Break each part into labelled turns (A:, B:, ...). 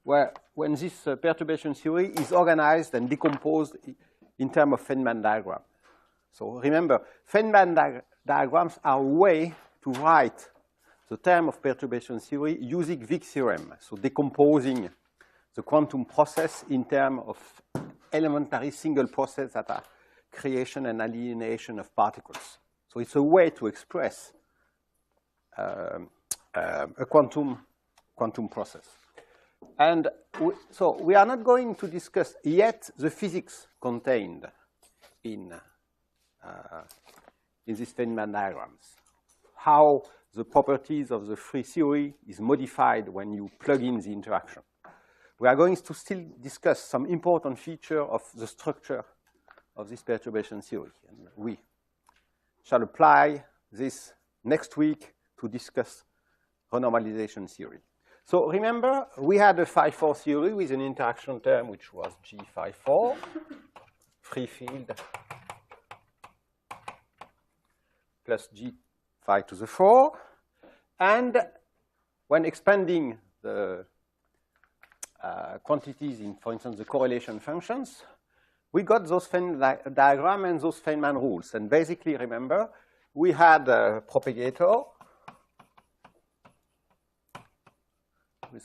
A: when this perturbation theory is organized and decomposed in terms of Feynman diagram. So remember, Feynman diagrams are a way to write the term of perturbation theory using Wick's theorem, so decomposing the quantum process in terms of elementary single process that are creation and alienation of particles. So it's a way to express a quantum process. And so we are not going to discuss yet the physics contained in these Feynman diagrams, how the properties of the free theory is modified when you plug in the interaction. We are going to still discuss some important feature of the structure of this perturbation theory. And we shall apply this next week to discuss renormalization theory. So remember, we had a phi-4 theory with an interaction term which was G phi-4, free field plus G phi to the 4. And when expanding the quantities in, for instance, the correlation functions, we got those Feynman diagram and those Feynman rules. And basically, remember, we had a propagator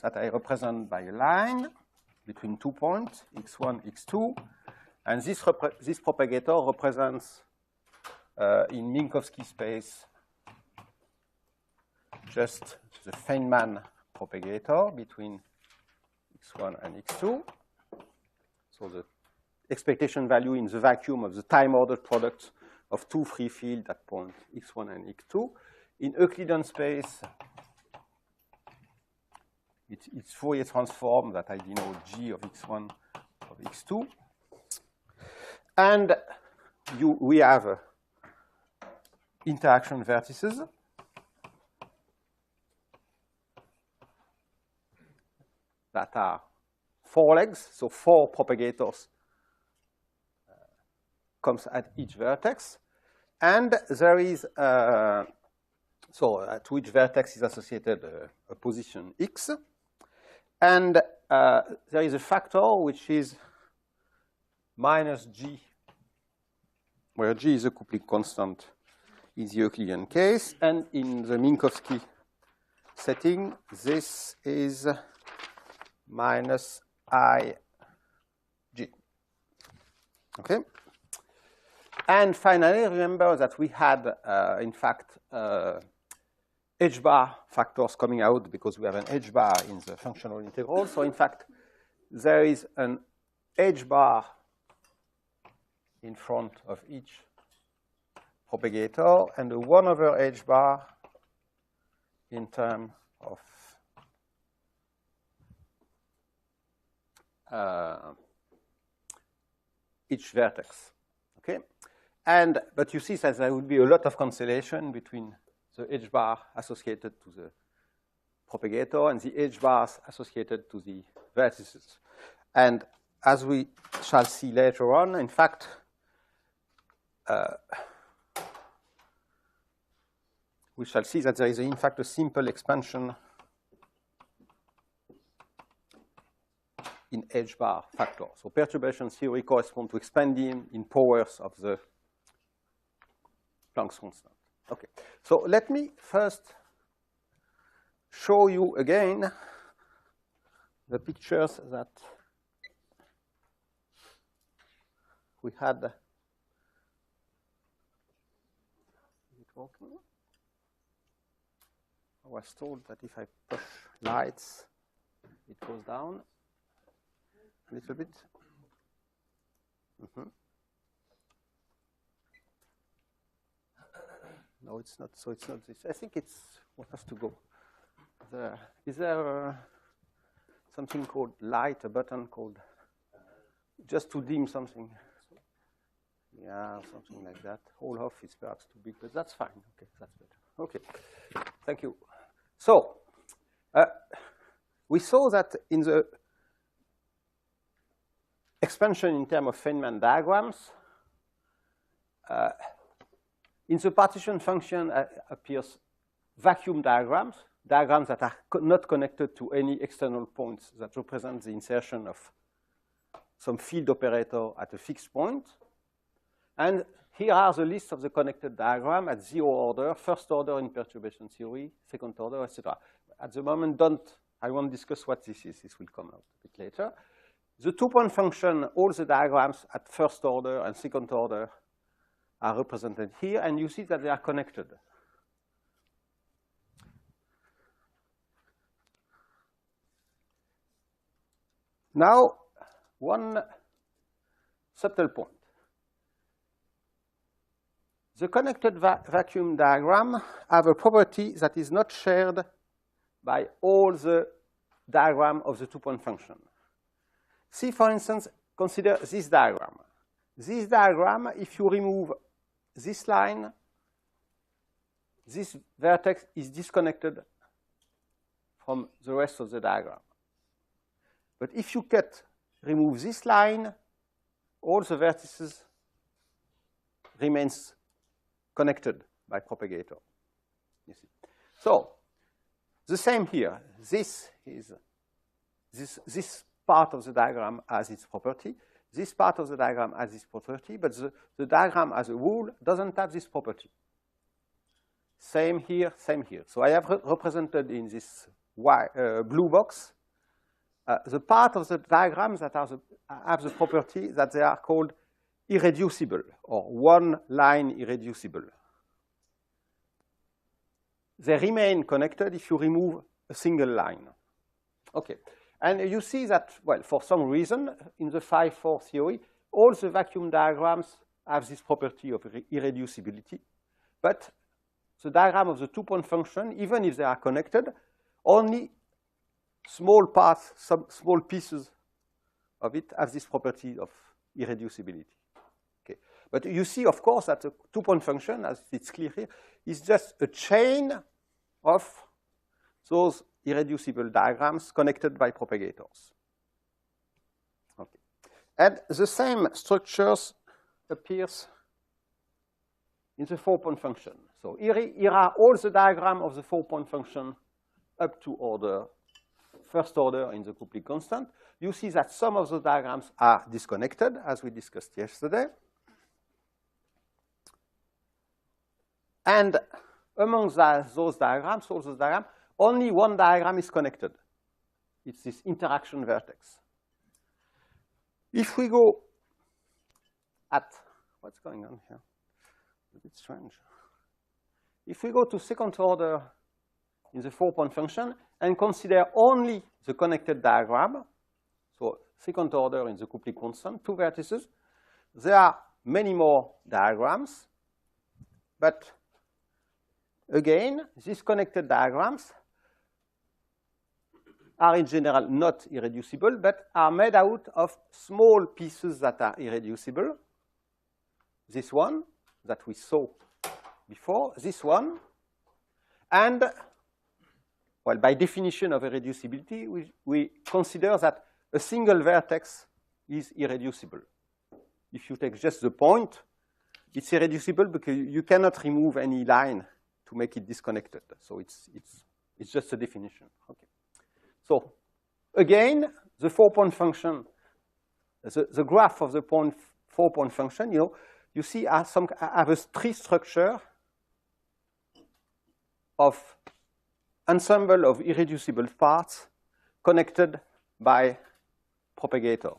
A: that I represent by a line between 2 points, x1, x2. And this propagator represents, in Minkowski space, just the Feynman propagator between x1 and x2. So the expectation value in the vacuum of the time-ordered product of two free fields at point x1 and x2. In Euclidean space, it's Fourier transform that I denote G of x1 of x2. And we have interaction vertices that are 4 legs, so 4 propagators comes at each vertex. And there is, to each vertex is associated a position x. And there is a factor which is minus G, where G is a coupling constant in the Euclidean case. And in the Minkowski setting, this is minus IG. Okay? And finally, remember that we had, in fact, h-bar factors coming out because we have an h-bar in the functional integral. So in fact, there is an h-bar in front of each propagator and a 1 over h-bar in terms of each vertex. Okay? But you see that there would be a lot of cancellation between the h-bar associated to the propagator and the h-bars associated to the vertices. And as we shall see later on, in fact, we shall see that there is, in fact, a simple expansion in h-bar factor. So perturbation theory corresponds to expanding in powers of the Planck's constant. Okay, so let me first show you again the pictures that we had. Is it working? I was told that if I push lights, it goes down a little bit. Mm-hmm. No, it's not. So it's not this. I think it's what has to go there. Is there something called light, a button called just to dim something? Yeah, something like that. Whole off is perhaps too big, but that's fine. Okay, that's better. Okay, thank you. So we saw that in the expansion in terms of Feynman diagrams, in the partition function appears vacuum diagrams, diagrams that are not connected to any external points that represent the insertion of some field operator at a fixed point. And here are the list of the connected diagram at 0 order, first order in perturbation theory, second order, etc. At the moment, I won't discuss what this is. This will come out a bit later. The two-point function, all the diagrams at first order and second order are represented here, and you see that they are connected. Now, one subtle point. The connected vacuum diagram have a property that is not shared by all the diagram of the two-point function. See, for instance, consider this diagram. This diagram, if you remove this line, this vertex is disconnected from the rest of the diagram. But if you remove this line, all the vertices remains connected by propagator. You see. So the same here. This part of the diagram has its property. This part of the diagram has its property, but the diagram as a whole doesn't have this property. Same here, same here. So I have represented in this blue box the part of the diagrams that have the property that they are called irreducible, or one-line irreducible. They remain connected if you remove a single line. Okay. And you see that, well, for some reason, in the 5-4 theory, all the vacuum diagrams have this property of irreducibility. But the diagram of the two-point function, even if they are connected, only small parts, some small pieces of it have this property of irreducibility. Okay. But you see, of course, that the two-point function, as it's clear here, is just a chain of those irreducible diagrams connected by propagators. Okay. And the same structures appears in the four-point function. So here are all the diagrams of the four-point function up to first order in the Coupling constant. You see that some of the diagrams are disconnected, as we discussed yesterday. And among those diagrams, all those diagrams, only one diagram is connected. It's this interaction vertex. If we go at, what's going on here? A bit strange. If we go to second order in the four-point function and consider only the connected diagram, so second order in the Coupling constant, two vertices, there are many more diagrams, but again, these connected diagrams are in general not irreducible, but are made out of small pieces that are irreducible. This one that we saw before, this one, and, well, by definition of irreducibility, we consider that a single vertex is irreducible. If you take just the point, it's irreducible because you cannot remove any line to make it disconnected. So it's just a definition. Okay. So again, the four-point function, the graph of the four-point function, you see have a tree structure of ensemble of irreducible parts connected by propagator.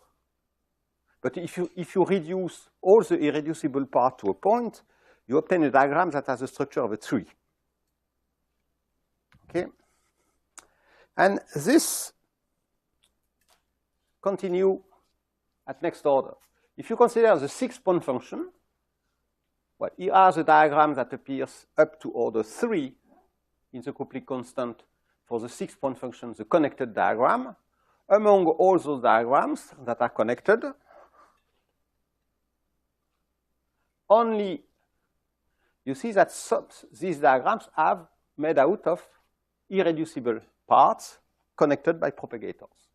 A: But if you reduce all the irreducible part to a point, you obtain a diagram that has the structure of a tree. Okay? And this continue at next order. If you consider the 6-point function, well, here are the diagrams that appears up to order 3 in the Coupling constant for the 6-point function, the connected diagram. Among all those diagrams that are connected, only you see that these diagrams are made out of irreducible parts connected by propagators.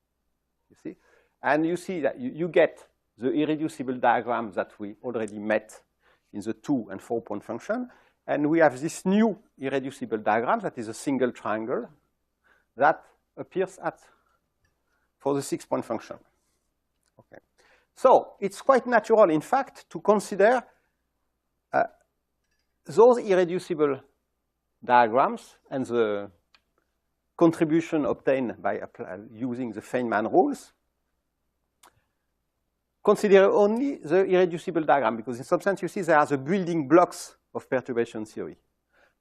A: You see? And you see that you get the irreducible diagrams that we already met in the 2- and 4-point function. And we have this new irreducible diagram that is a single triangle that appears for the 6-point function. Okay. So it's quite natural, in fact, to consider those irreducible diagrams and the contribution obtained by using the Feynman rules. Consider only the irreducible diagram, because in some sense, you see, there are the building blocks of perturbation theory.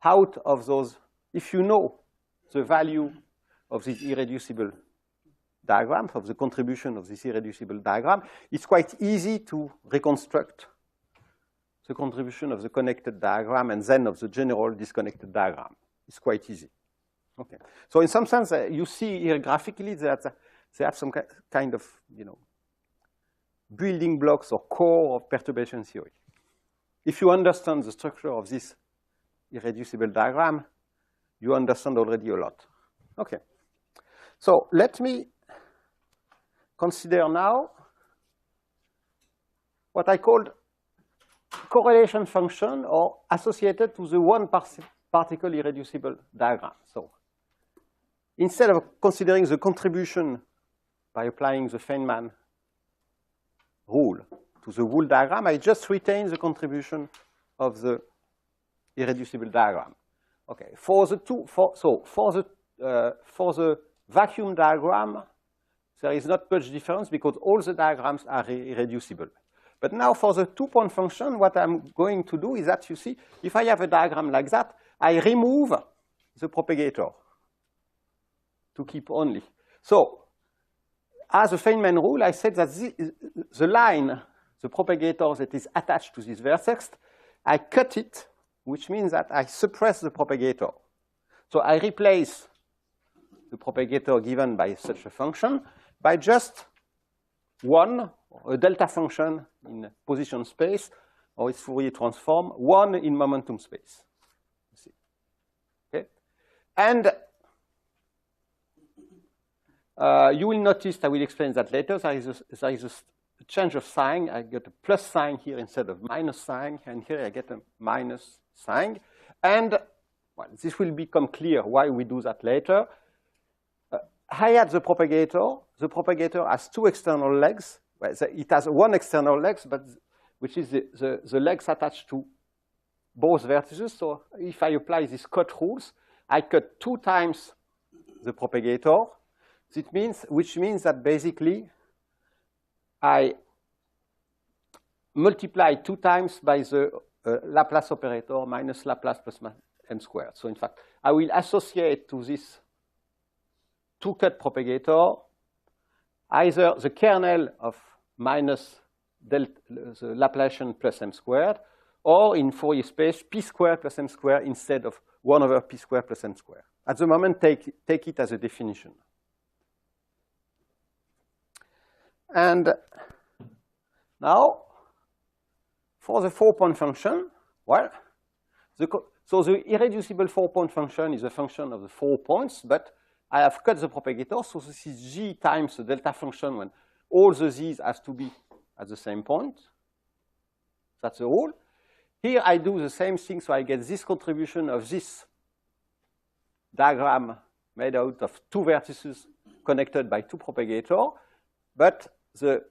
A: Out of those, if you know the value of this irreducible diagram, of the contribution of this irreducible diagram, it's quite easy to reconstruct the contribution of the connected diagram and then of the general disconnected diagram. It's quite easy. Okay. So in some sense, you see here graphically that they have some kind of, building blocks or core of perturbation theory. If you understand the structure of this irreducible diagram, you understand already a lot. Okay. So let me consider now what I called correlation function or associated to the one particle irreducible diagram. So instead of considering the contribution by applying the Feynman rule to the whole diagram, I just retain the contribution of the irreducible diagram. Okay. For the vacuum diagram, there is not much difference because all the diagrams are irreducible. But now for the 2-point function, what I'm going to do is that, you see, if I have a diagram like that, I remove the propagator to keep only. So as a Feynman rule, I said that the line, the propagator that is attached to this vertex, I cut it, which means that I suppress the propagator. So I replace the propagator given by such a function by just one, a delta function in position space, or its Fourier transform, one in momentum space. You see. Okay? And you will notice, I will explain that later, there is a change of sign. I get a plus sign here instead of minus sign, and here I get a minus sign. And well, this will become clear why we do that later. I had the propagator. The propagator has two external legs. Well, it has one external leg, but which is the legs attached to both vertices. So if I apply these cut rules, I cut 2 times the propagator. Which means that basically I multiply 2 times by the Laplace operator minus Laplace plus m squared. So in fact, I will associate to this 2-cut propagator either the kernel of minus the Laplacian plus m squared, or in Fourier space, p squared plus m squared instead of 1 over p squared plus m squared. At the moment, take it as a definition. And now, for the 4-point function, well, so the irreducible 4-point function is a function of the 4 points, but I have cut the propagator, so this is g times the delta function when all the z's has to be at the same point. That's the rule. Here I do the same thing, so I get this contribution of this diagram made out of 2 vertices connected by 2 propagators, but the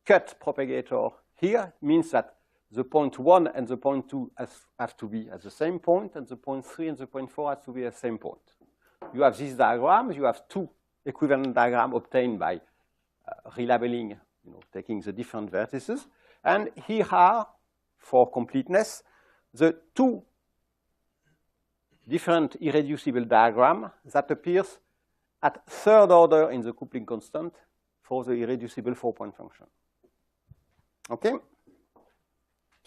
A: cut propagator here means that the point 1 and the point 2 have to be at the same point, and the point 3 and the point 4 have to be at the same point. You have these diagrams. You have 2 equivalent diagrams obtained by relabeling, taking the different vertices. And here are, for completeness, the 2 different irreducible diagrams that appears at 3rd order in the coupling constant for the irreducible 4-point function. Okay?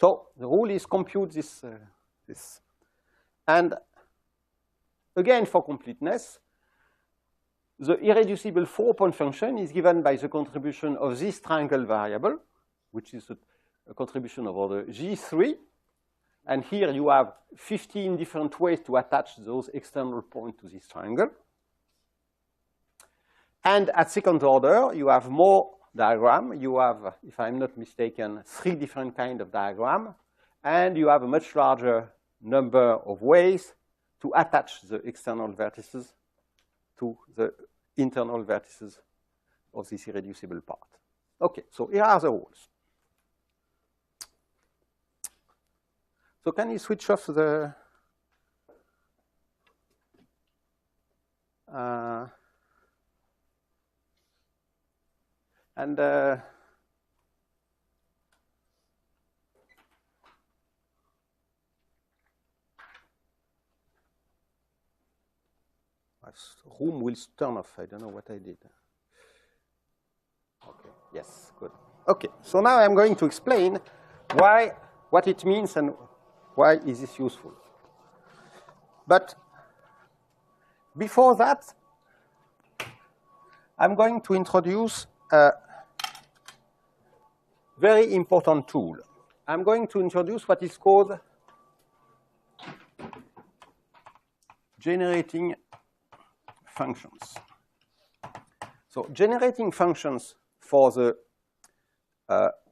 A: So the rule is compute this. And again, for completeness, the irreducible 4-point function is given by the contribution of this triangle variable, which is a contribution of order G3. And here you have 15 different ways to attach those external points to this triangle. And at 2nd order, you have more diagram. You have, if I'm not mistaken, 3 different kinds of diagram. And you have a much larger number of ways to attach the external vertices to the internal vertices of this irreducible part. Okay, so here are the rules. So can you switch off the room will turn off. I don't know what I did. Okay, yes, good. Okay, so now I'm going to explain what it means and why is this useful. But before that, I'm going to introduce a very important tool. I'm going to introduce what is called generating functions. So generating functions for the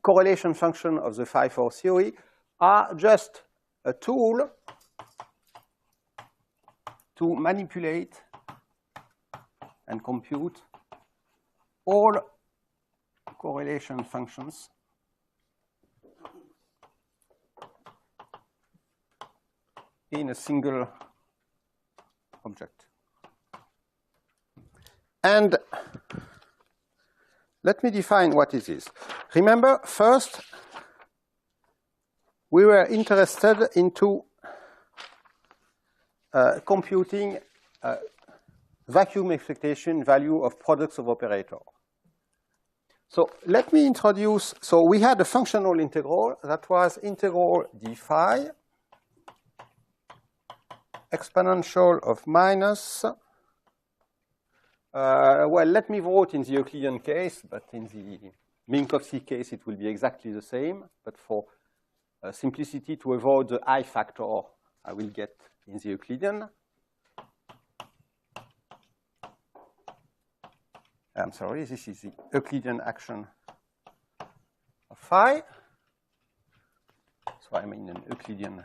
A: correlation function of the phi-4 theory are just a tool to manipulate and compute all correlation functions in a single object. And let me define what it is. Remember, first, we were interested into computing vacuum expectation value of products of operator. So let me introduce, so we had a functional integral that was integral d phi exponential of minus, well, let me vote in the Euclidean case, but in the Minkowski case, it will be exactly the same. But for simplicity, to avoid the I factor, I will get in the Euclidean. I'm sorry, this is the Euclidean action of phi. So I'm in an Euclidean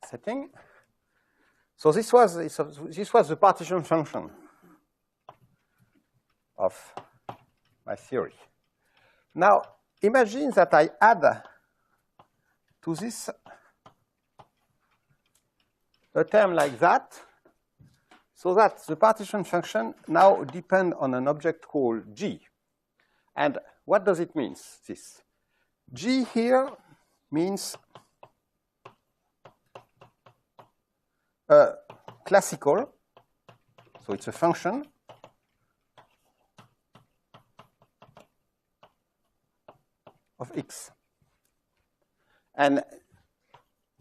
A: setting. So this was the partition function of my theory. Now, imagine that I add to this a term like that, so that the partition function now depends on an object called G. And what does it mean, this? G here means classical, so it's a function of x. And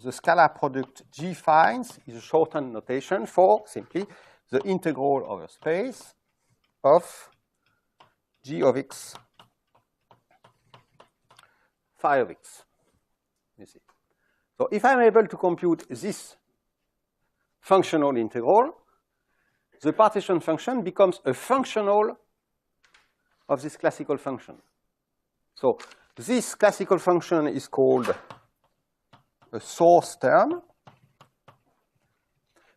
A: the scalar product G finds is a shortened notation for simply the integral over space of G of x phi of x. You see. So if I'm able to compute this functional integral, the partition function becomes a functional of this classical function. So this classical function is called a source term,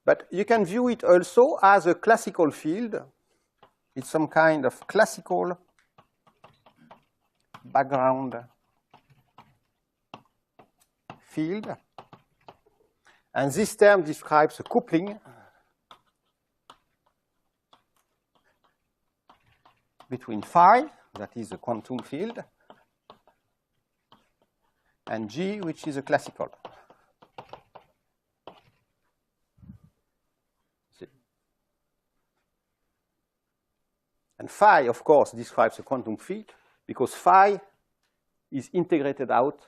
A: but you can view it also as a classical field. It's some kind of classical background field. And this term describes a coupling between phi, that is a quantum field, and G, which is a classical. See. And phi, of course, describes a quantum field because phi is integrated out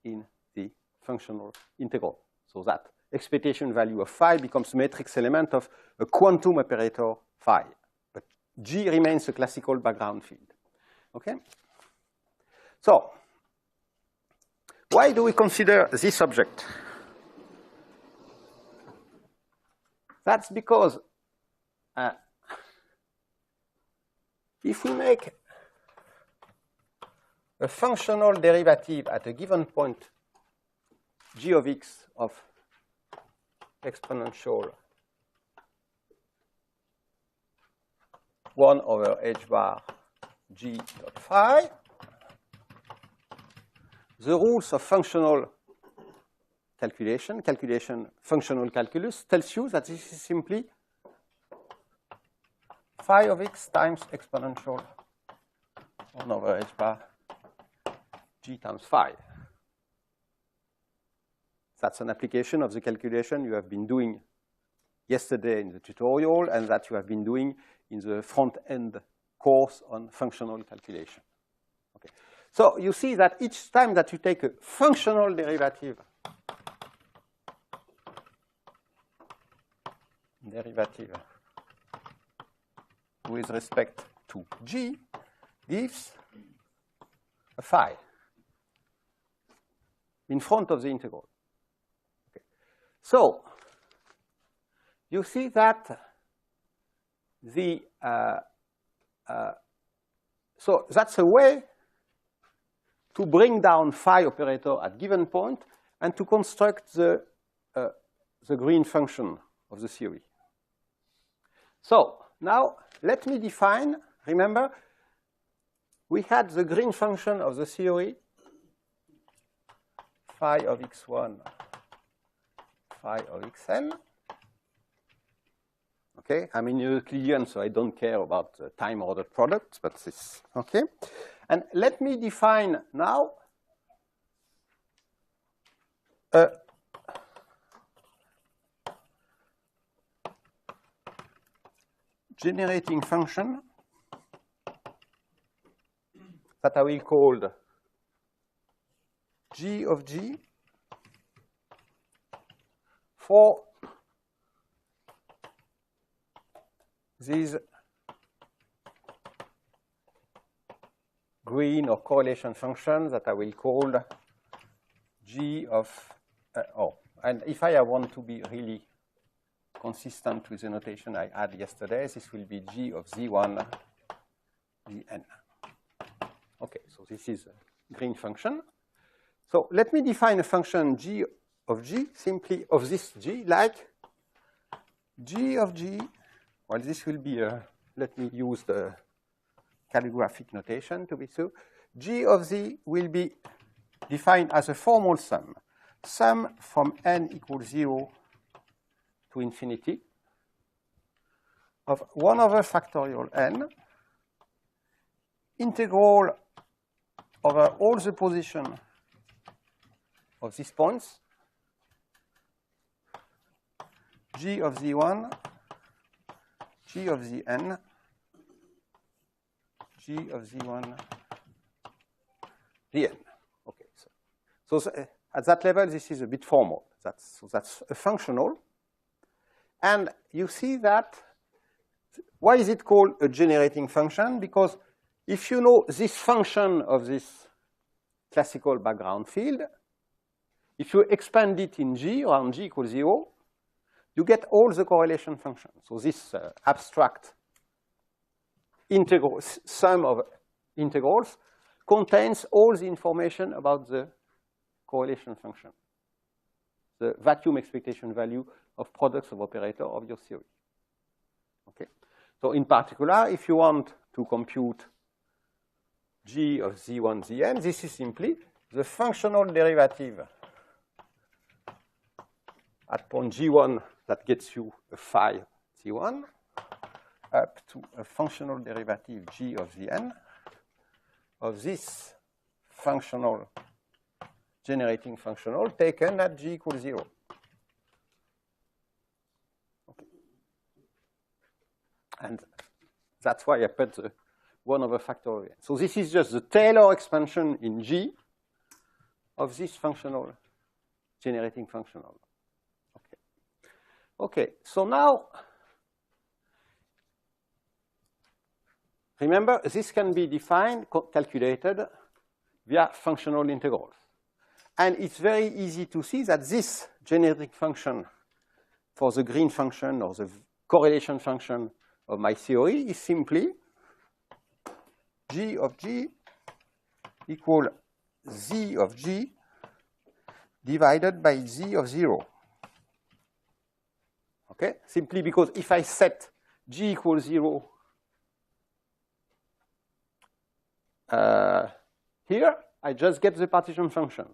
A: in the functional integral. So that expectation value of phi becomes matrix element of a quantum operator phi. But G remains a classical background field. Okay? So, why do we consider this object? That's because if we make a functional derivative at a given point g of x of exponential 1 over h bar g dot phi. The rules of functional calculation, functional calculus, tells you that this is simply phi of x times exponential 1 over h bar g times phi. That's an application of the calculation you have been doing yesterday in the tutorial and that you have been doing in the front-end course on functional calculation. Okay. So you see that each time that you take a functional derivative with respect to g gives a phi in front of the integral. Okay. So you see that so that's a way to bring down phi operator at given point and to construct the green function of the theory. So now let me define, remember, we had the green function of the theory, phi of x1, phi of xn. Okay, I'm in Euclidean, so I don't care about the time-ordered products, but this, okay. And let me define now a generating function that I will call g of g for these green or correlation functions that I will call g of and if I want to be really consistent with the notation I had yesterday, this will be g of z1 dn. Okay, so this is a green function. So let me define a function g of g, simply of this g, like g of g. Well, this will be let me use the calligraphic notation to be sure. G of z will be defined as a formal sum. Sum from n equals 0 to infinity of 1 over factorial n, integral over all the position of these points, g of z1, g of zn, g of z1, dn. Okay, so at that level, this is a bit formal. So that's a functional. And you see that, why is it called a generating function? Because if you know this function of this classical background field, if you expand it in G, around G equals 0, you get all the correlation functions. So this abstract integral sum of integrals contains all the information about the correlation function, the vacuum expectation value of products of operator of your theory. Okay. So in particular, if you want to compute g of z1, zn, this is simply the functional derivative at point g1 that gets you a phi z1 up to a functional derivative g of zn of this functional generating functional taken at g equals 0. Okay. And that's why I put the 1 over factorial n. So this is just the Taylor expansion in G of this functional generating functional. Okay. Okay, so now remember this can be defined, calculated via functional integrals. And it's very easy to see that this generating function for the green function or the correlation function of my theory is simply g of g equal z of g divided by z of 0. Okay? Simply because if I set g equals 0 here, I just get the partition function,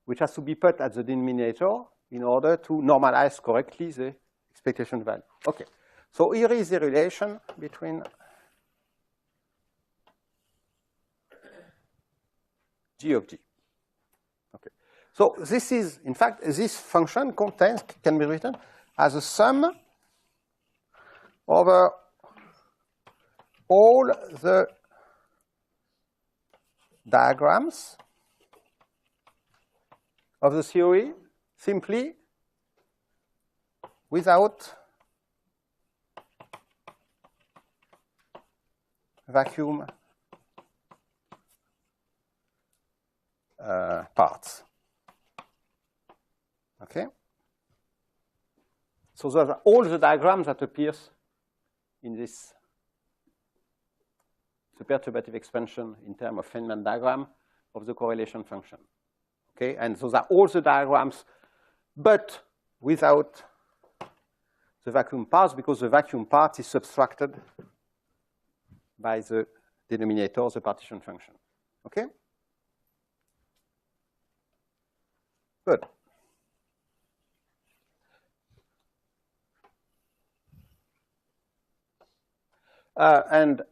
A: which has to be put at the denominator in order to normalize correctly the expectation value. Okay, so here is the relation between g of g. Okay, so this is, in fact, this function can be written as a sum over all the diagrams of the theory simply without vacuum parts. Okay? So those are all the diagrams that appears in this the perturbative expansion in terms of Feynman diagram of the correlation function. Okay, and those are all the diagrams, but without the vacuum parts, because the vacuum part is subtracted by the denominator, the partition function. Okay? Good. And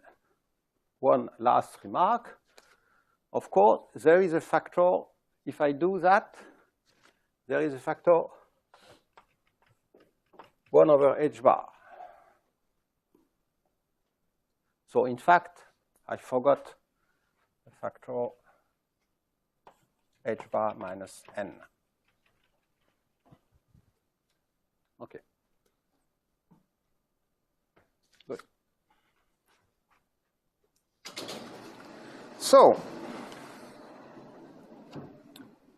A: one last remark. Of course, there is a factor. If I do that, there is a factor 1 over h bar. So in fact, I forgot the factor h bar minus n. Okay. Good. So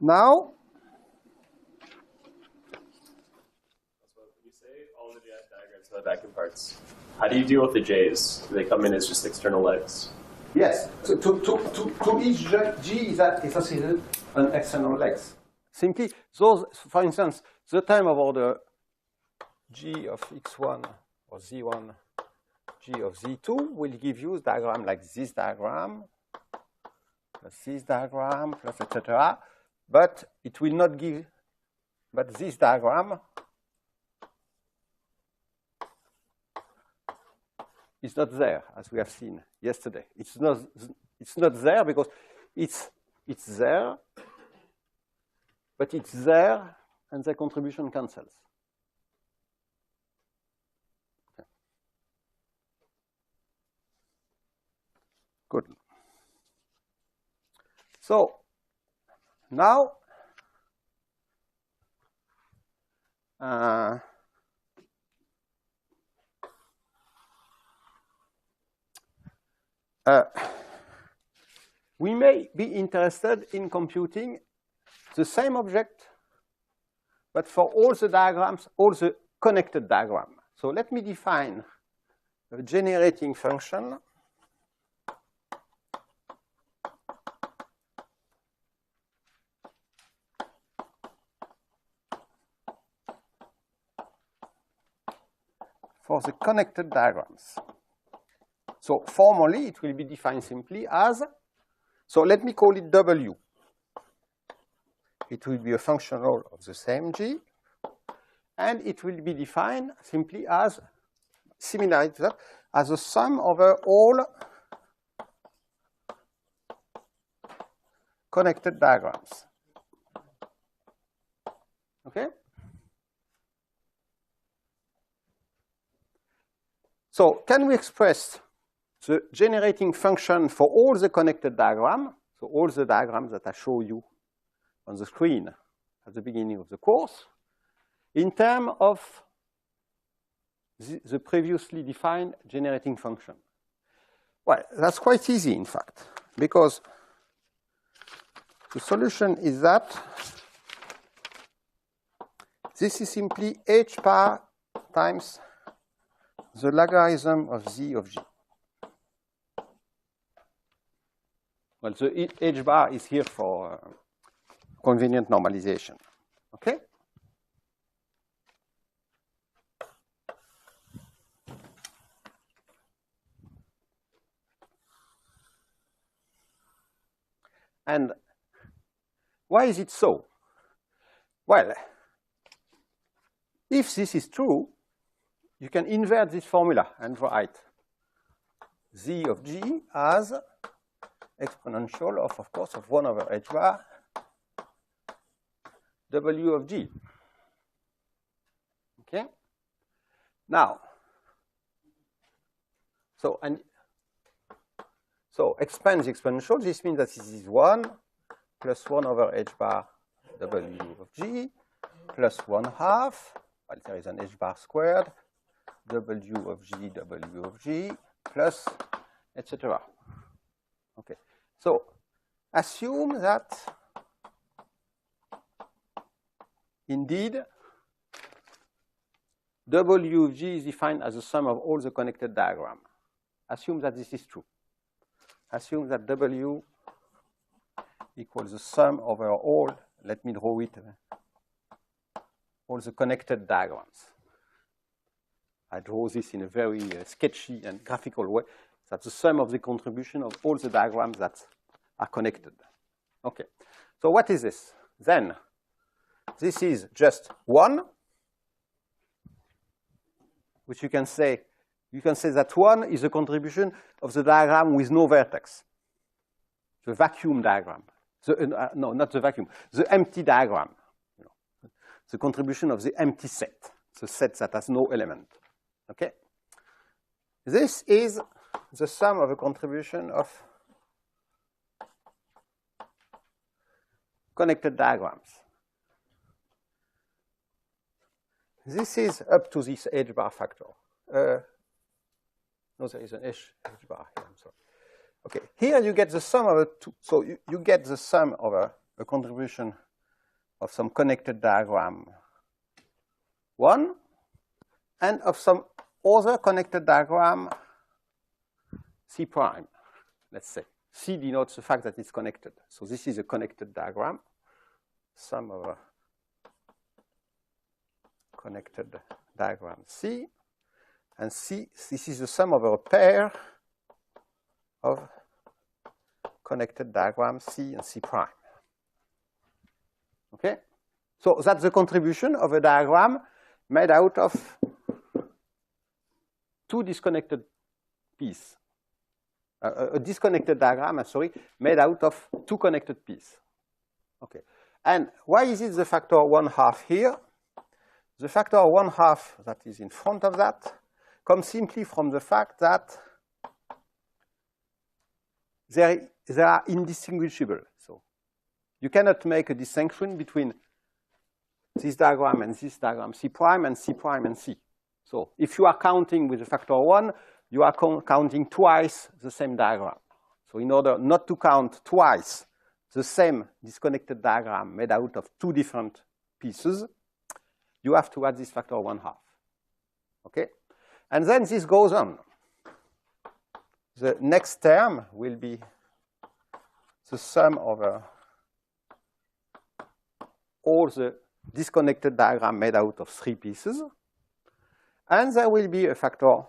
A: now,
B: when you say all the diagrams have vacuum parts, how do you deal with the J's? Do they come in as just external legs?
A: yes, to each g is associated an external legs. Simply, those, for instance, the time of order g of x1 or z1, g of z2 will give you a diagram like this diagram, plus this diagram, plus etc. But it will not give, but this diagram is not there, as we have seen yesterday. It's not there because it's there, but it's there and the contribution cancels. Okay. Good. So now, we may be interested in computing the same object, but for all the diagrams, all the connected diagrams. So let me define a generating function for the connected diagrams. So formally, it will be defined simply as, so let me call it W. It will be a functional of the same G, and it will be defined simply as, similar to that, as a sum over all connected diagrams. Okay? So can we express the generating function for all the connected diagrams, so all the diagrams that I show you on the screen at the beginning of the course, in terms of the previously defined generating function? Well, that's quite easy, in fact, because the solution is that this is simply h bar times the logarithm of z of g. Well, the h bar is here for convenient normalization. Okay? And why is it so? Well, if this is true, you can invert this formula and write z of g as exponential of course, of 1 over h bar w of g. Okay? Now, so expand the exponential. This means that this is 1 plus 1 over h bar w of g plus 1/2. Well, there is an h bar squared w of g plus etc. Okay. So assume that indeed w of g is defined as the sum of all the connected diagrams. Assume that this is true. Assume that w equals the sum over all, let me draw it, all the connected diagrams. I draw this in a very sketchy and graphical way. That's the sum of the contribution of all the diagrams that are connected. Okay, so what is this? Then this is just 1, which you can say that 1 is a contribution of the diagram with no vertex, the vacuum diagram. No, not the vacuum, the empty diagram. You know, the contribution of the empty set, the set that has no element. Okay? This is the sum of a contribution of connected diagrams. This is up to this h bar factor. No, there is an h bar here, I'm sorry. Okay, here you get the sum of a two, so you get the sum of a contribution of some connected diagram 1 and of some other connected diagram C prime, let's say. C denotes the fact that it's connected. So this is a connected diagram, sum of a connected diagram C, and C, this is the sum of a pair of connected diagrams C and C prime. Okay? So that's the contribution of a diagram made out of two disconnected pieces. A disconnected diagram, sorry, made out of two connected pieces. Okay. And why is it the factor 1/2 here? The factor 1/2 that is in front of that comes simply from the fact that they are indistinguishable. So you cannot make a distinction between this diagram and this diagram, C prime and C prime and C. So if you are counting with the factor 1, you are counting twice the same diagram. So in order not to count twice the same disconnected diagram made out of two different pieces, you have to add this factor 1/2. Okay? And then this goes on. The next term will be the sum over all the disconnected diagram made out of three pieces. And there will be a factor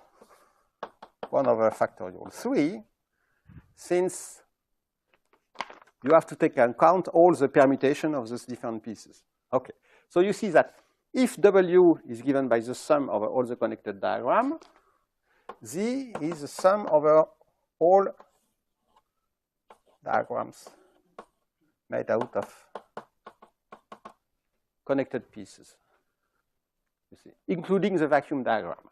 A: 1 over factorial 3, since you have to take into account all the permutation of those different pieces. Okay, so you see that if W is given by the sum over all the connected diagram, Z is the sum over all diagrams made out of connected pieces, you see, including the vacuum diagram.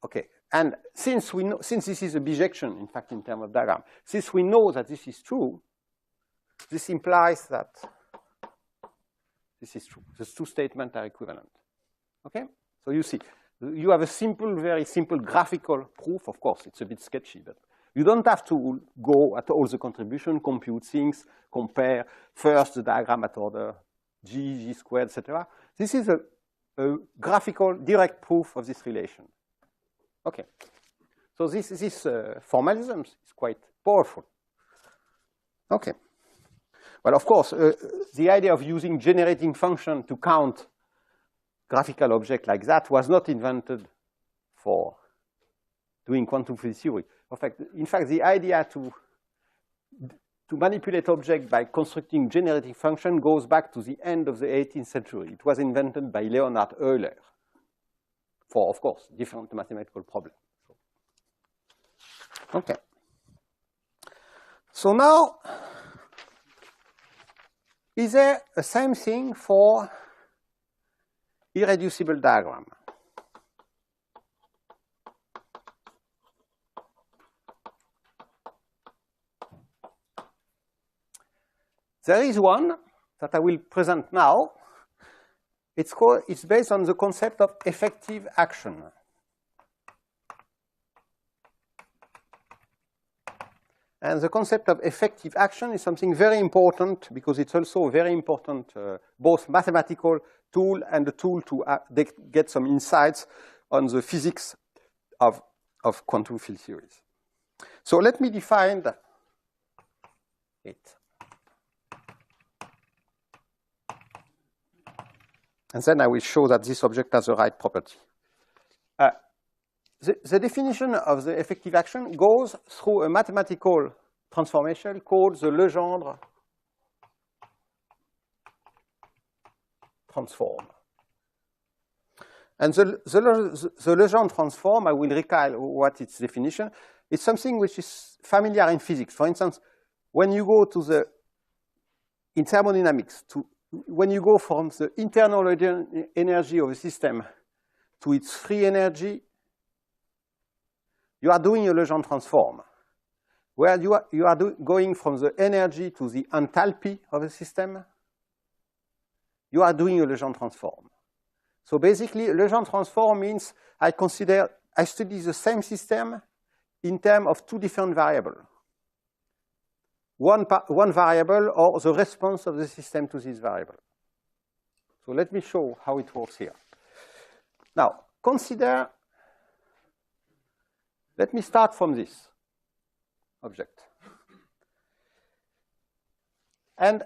A: Okay, and since we know, since this is a bijection, in fact, in terms of diagram, since we know that this is true, this implies that this is true. These two statements are equivalent. Okay, so you see, you have a simple, very simple graphical proof. Of course, it's a bit sketchy, but you don't have to go at all the contribution, compute things, compare first the diagram at order G squared, etc. This is a graphical, direct proof of this relation. Okay, so this formalism is quite powerful. Okay, Well, of course, the idea of using generating function to count graphical objects like that was not invented for doing quantum field theory. In fact, the idea to manipulate objects by constructing generating function goes back to the end of the 18th century. It was invented by Leonhard Euler for, of course, different mathematical problems. Okay. So now, is there the same thing for irreducible diagram? There is one that I will present now. It's based on the concept of effective action. And the concept of effective action is something very important because it's also a very important both mathematical tool and a tool to get some insights on the physics of quantum field theories. So let me define it. And then I will show that this object has the right property. The definition of the effective action goes through a mathematical transformation called the Legendre transform. And the Legendre transform, I will recall what its definition. It's something which is familiar in physics. For instance, when you go to in thermodynamics, when you go from the internal energy of a system to its free energy, you are doing a Legendre transform, where you are going from the energy to the enthalpy of a system. You are doing a Legendre transform. So basically, a Legendre transform means I study the same system in terms of two different variables. One variable or the response of the system to this variable. So let me show how it works here. Now, let me start from this object. And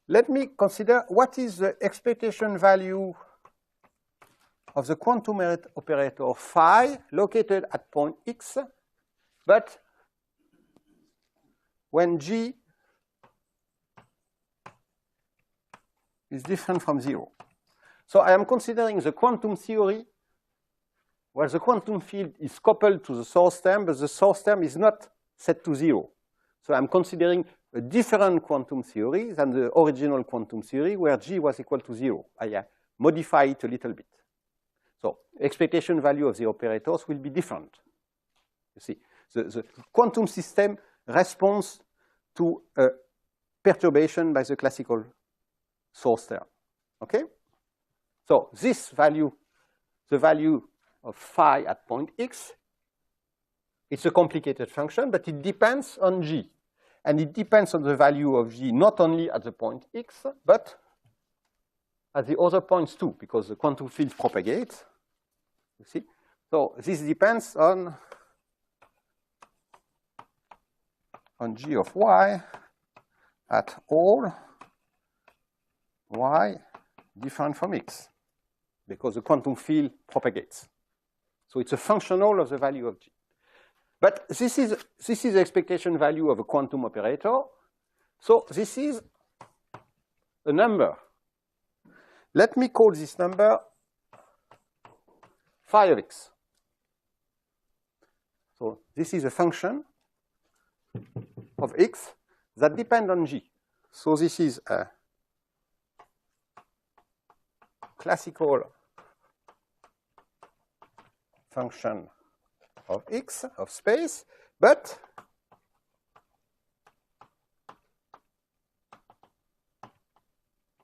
A: let me consider what is the expectation value of the quantum operator phi located at point x, but when G is different from 0. So I am considering the quantum theory where the quantum field is coupled to the source term, but the source term is not set to 0. So I'm considering a different quantum theory than the original quantum theory where G was equal to 0. I modify it a little bit. So expectation value of the operators will be different. You see, the quantum system responds to a perturbation by the classical source term. Okay? So this value, the value of phi at point x, it's a complicated function, but it depends on G. And it depends on the value of G not only at the point x, but at the other points too, because the quantum field propagates. You see? So this depends on G of y at all y different from x, because the quantum field propagates. So it's a functional of the value of G. But this is the expectation value of a quantum operator. So this is a number. Let me call this number phi of x. So this is a function of x that depend on G. So this is a classical function of x, of space, but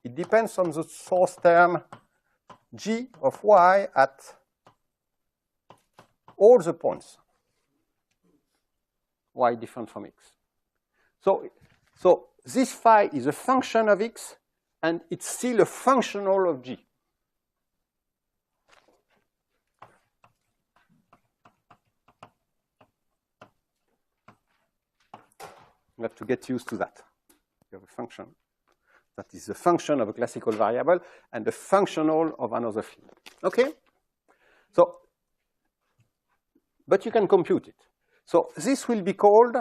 A: it depends on the source term G of y at all the points y different from x. So this phi is a function of x, and it's still a functional of G. You have to get used to that. have a function that is the function of a classical variable and the functional of another field. Okay? So, but you can compute it. So this will be called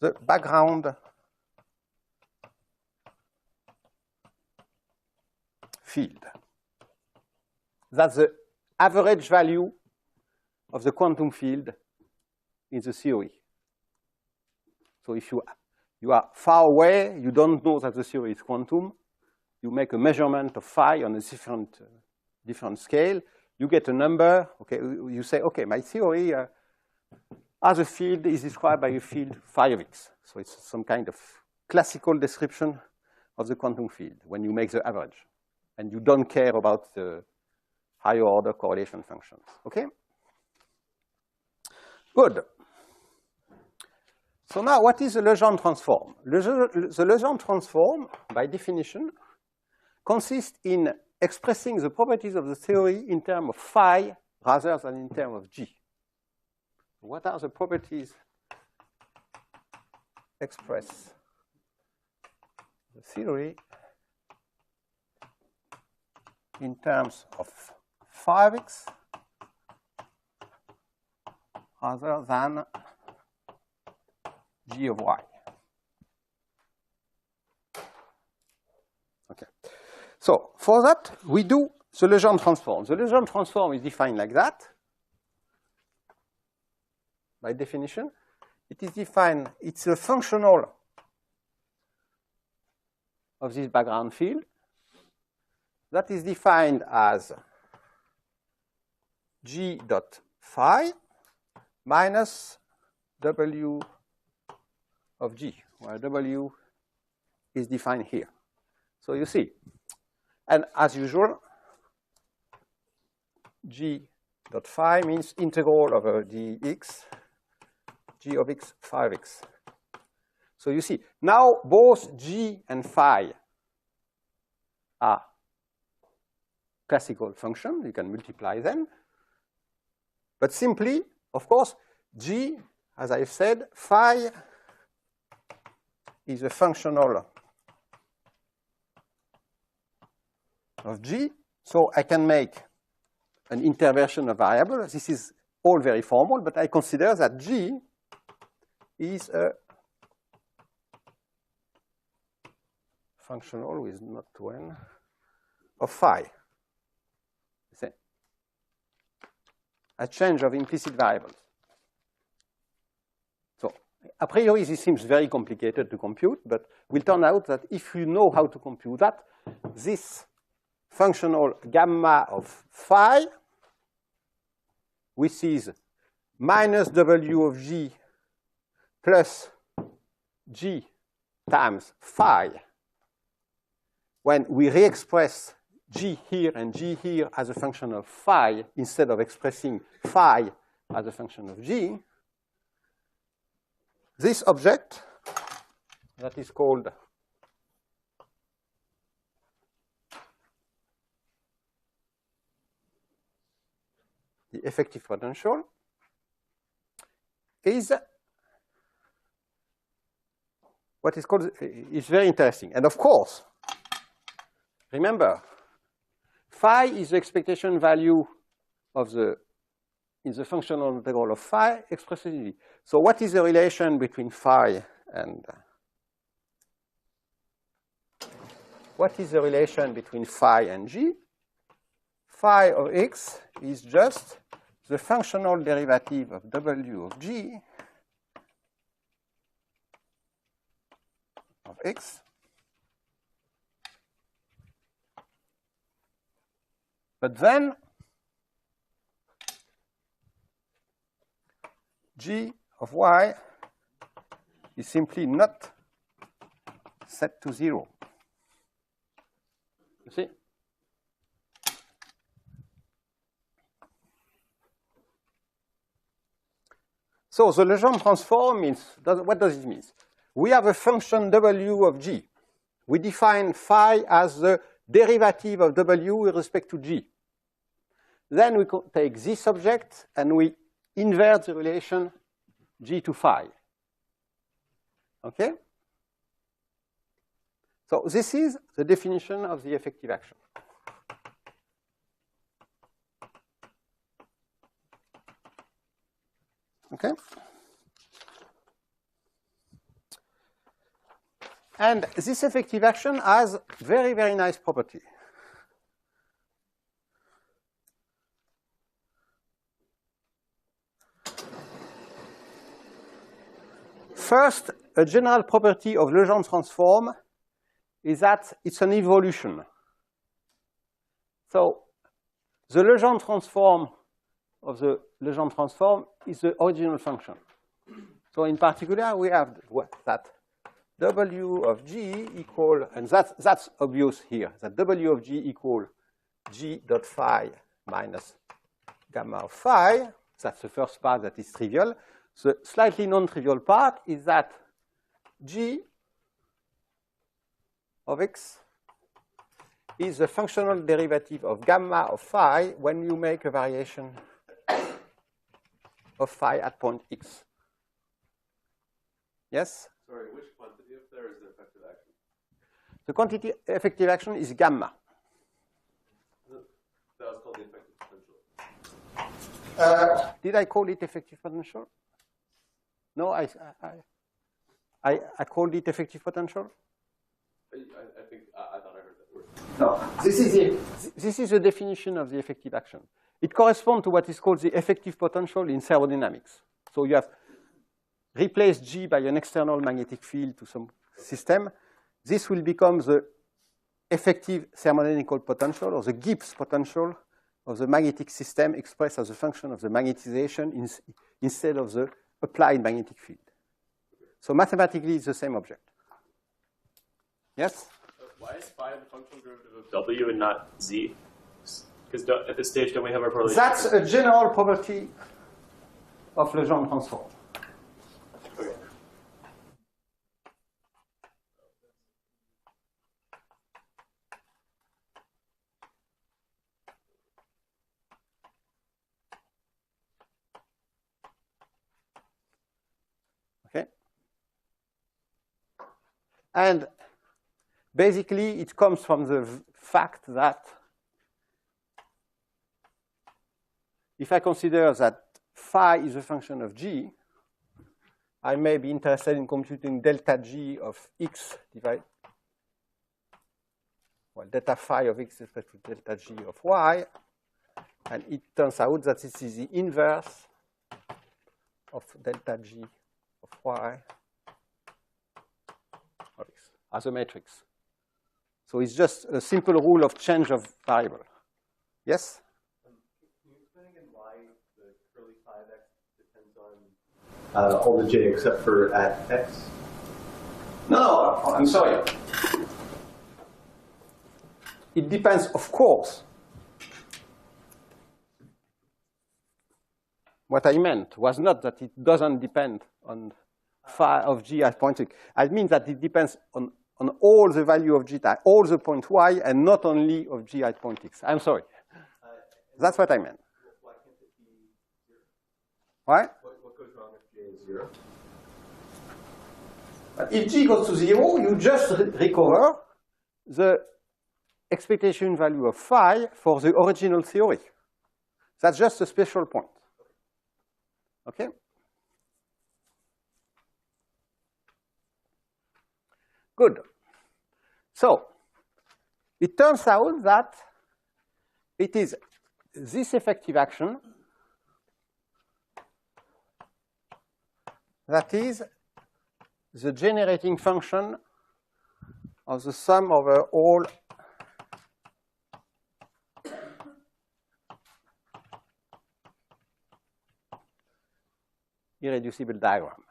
A: the background field. That's the average value of the quantum field in the theory. So if you are far away, you don't know that the theory is quantum, you make a measurement of phi on a different scale, you get a number, okay, you say, okay, my theory as a field is described by a field phi of x. So it's some kind of classical description of the quantum field when you make the average. And you don't care about the higher order correlation functions, okay? Good. So now, what is the Legendre transform? The Legendre transform, by definition, consists in expressing the properties of the theory in terms of phi rather than in terms of g. What are the properties express the theory in terms of phi of x rather than g of y? Okay. So for that, we do the Legendre transform. The Legendre transform is defined like that. By definition, it is defined, it's a functional of this background field that is defined as g dot phi minus w of g, where w is defined here. So you see, and as usual, g dot phi means integral over dx, g of x, phi of x. So you see, now both g and phi are classical functions. You can multiply them. But simply, of course, g, as I've said, phi is a functional of g. So I can make an interversion of variable. This is all very formal, but I consider that g is a functional with not 2n of phi. See? A change of implicit variables. So a priori, this seems very complicated to compute, but it will turn out that if you know how to compute that, this functional gamma of phi, which is minus w of g plus g times phi, when we re-express g here and g here as a function of phi instead of expressing phi as a function of g, this object that is called the effective potential is what is called, is very interesting. And of course, remember, phi is the expectation value of in the functional integral of phi expressed in g. So what is the relation between phi and g? Phi of x is just the functional derivative of w of g of x but then g of y is simply not set to 0. You see? So the Legendre transform means, what does it mean? We have a function w of g. We define phi as the derivative of w with respect to g. Then we take this object and we invert the relation g to phi. Okay? So this is the definition of the effective action. Okay? And this effective action has very, very nice property. First, a general property of Legendre transform is that it's an evolution. So the Legendre transform of the Legendre transform is the original function. So in particular, we have that W of G equal, and that's obvious here, that W of G equal G dot phi minus gamma of phi. That's the first part that is trivial. The slightly non-trivial part is that G of x is the functional derivative of gamma of phi when you make a variation of phi at point x. Yes?
B: Sorry, which quantity up there is the effective action?
A: The quantity effective action is gamma.
B: That was called the effective potential.
A: Did I call it effective potential? No, I called it effective potential.
B: I think I thought I heard that word.
A: No, this is the definition of the effective action. It corresponds to what is called the effective potential in thermodynamics. So you have replaced G by an external magnetic field to some system. This will become the effective thermodynamical potential, or the Gibbs potential of the magnetic system expressed as a function of the magnetization instead of the applied magnetic field. So mathematically, it's the same object. Yes?
B: Why is phi the functional derivative of W and not Z? Because at this stage, don't we have our correlation?
A: That's a general property of Legendre transform.
B: Okay.
A: Okay? And basically, it comes from the fact that if I consider that phi is a function of G, I may be interested in computing delta G of x divided, well, delta phi of x is equal to delta G of y. And it turns out that this is the inverse of delta G of y of x as a matrix. So it's just a simple rule of change of variable. Yes?
B: Can you explain again why the curly phi of x depends on all the j except for at x?
A: No, I'm sorry. It depends, of course. What I meant was not that it doesn't depend on phi of g at point x. I mean that it depends on all the value of g at all the point y and not only of g at point x. I'm sorry. That's what I meant.
B: Why can't it be 0?
A: Why?
B: What goes wrong if j is 0?
A: But if g goes to 0, you just recover the expectation value of phi for the original theory. That's just a special point. Okay? Good. So it turns out that it is this effective action that is the generating function of the sum over all irreducible diagram,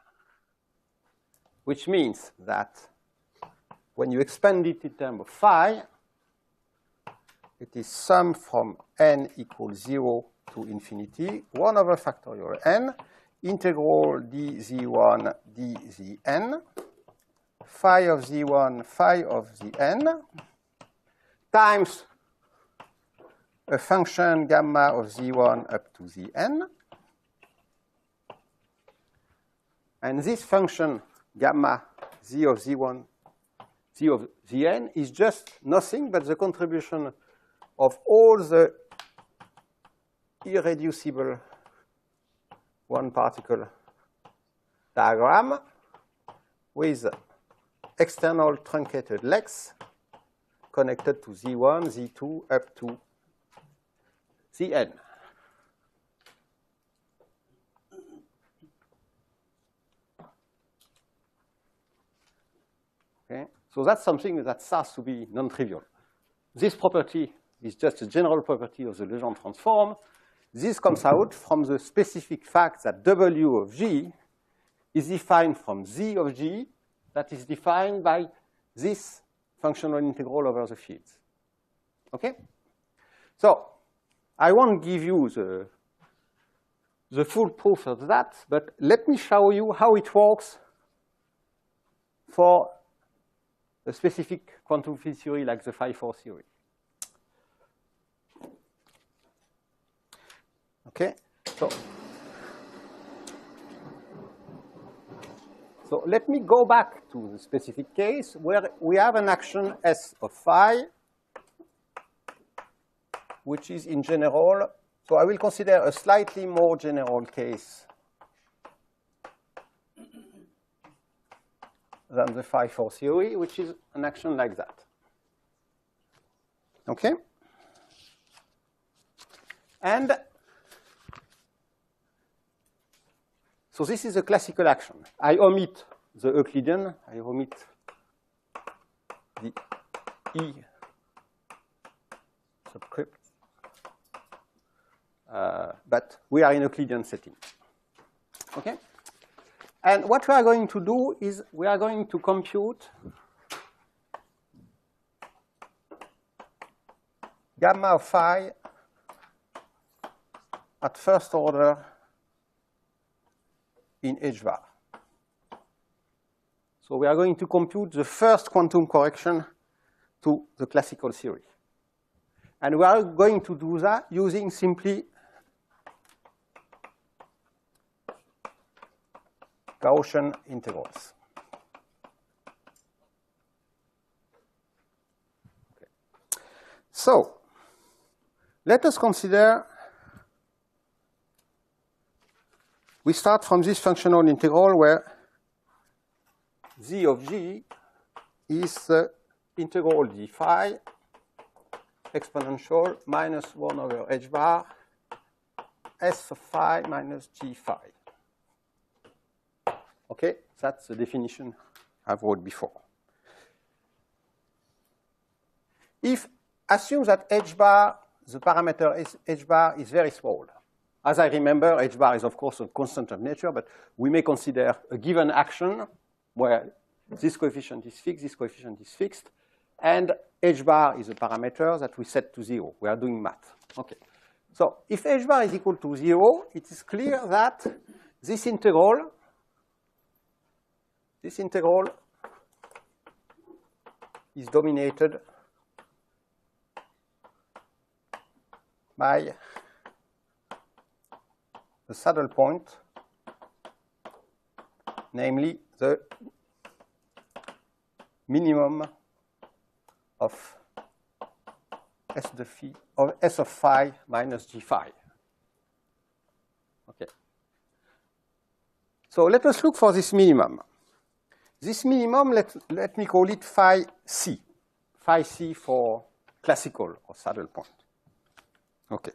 A: which means that when you expand it in terms of phi, it is sum from n equals 0 to infinity, 1 over factorial n, integral dz1 dzn, phi of z1, phi of zn, times a function gamma of z1 up to zn. And this function gamma z of z1, Z of Zn is just nothing but the contribution of all the irreducible one-particle diagram with external truncated legs connected to Z1, Z2, up to Zn. Okay? So that's something that starts to be non-trivial. This property is just a general property of the Legendre transform. This comes out from the specific fact that W of G is defined from Z of G that is defined by this functional integral over the fields. Okay? So I won't give you the full proof of that, but let me show you how it works for a specific quantum field theory like the phi-4 theory. Okay, so let me go back to the specific case where we have an action S of phi, which is in general. So I will consider a slightly more general case than the phi-4 theory, which is an action like that. Okay? And so this is a classical action. I omit the Euclidean. I omit the E subscript. But we are in Euclidean setting. Okay? And what we are going to do is we are going to compute gamma of phi at first order in H bar. So we are going to compute the first quantum correction to the classical theory. And we are going to do that using simply Gaussian integrals. Okay. So let us consider, we start from this functional integral where Z of G is the integral d phi exponential minus 1 over h bar S of phi minus g phi. Okay, that's the definition I've wrote before. If assume that h bar, the parameter h bar is very small. As I remember, h bar is of course a constant of nature, but we may consider a given action where this coefficient is fixed, this coefficient is fixed, and h bar is a parameter that we set to 0. We are doing math. Okay. So if h bar is equal to 0, it is clear that this integral is dominated by the saddle point, namely the minimum of S of phi minus g phi. Okay. So let us look for this minimum. This minimum, let me call it phi c. Phi c for classical or saddle point. Okay.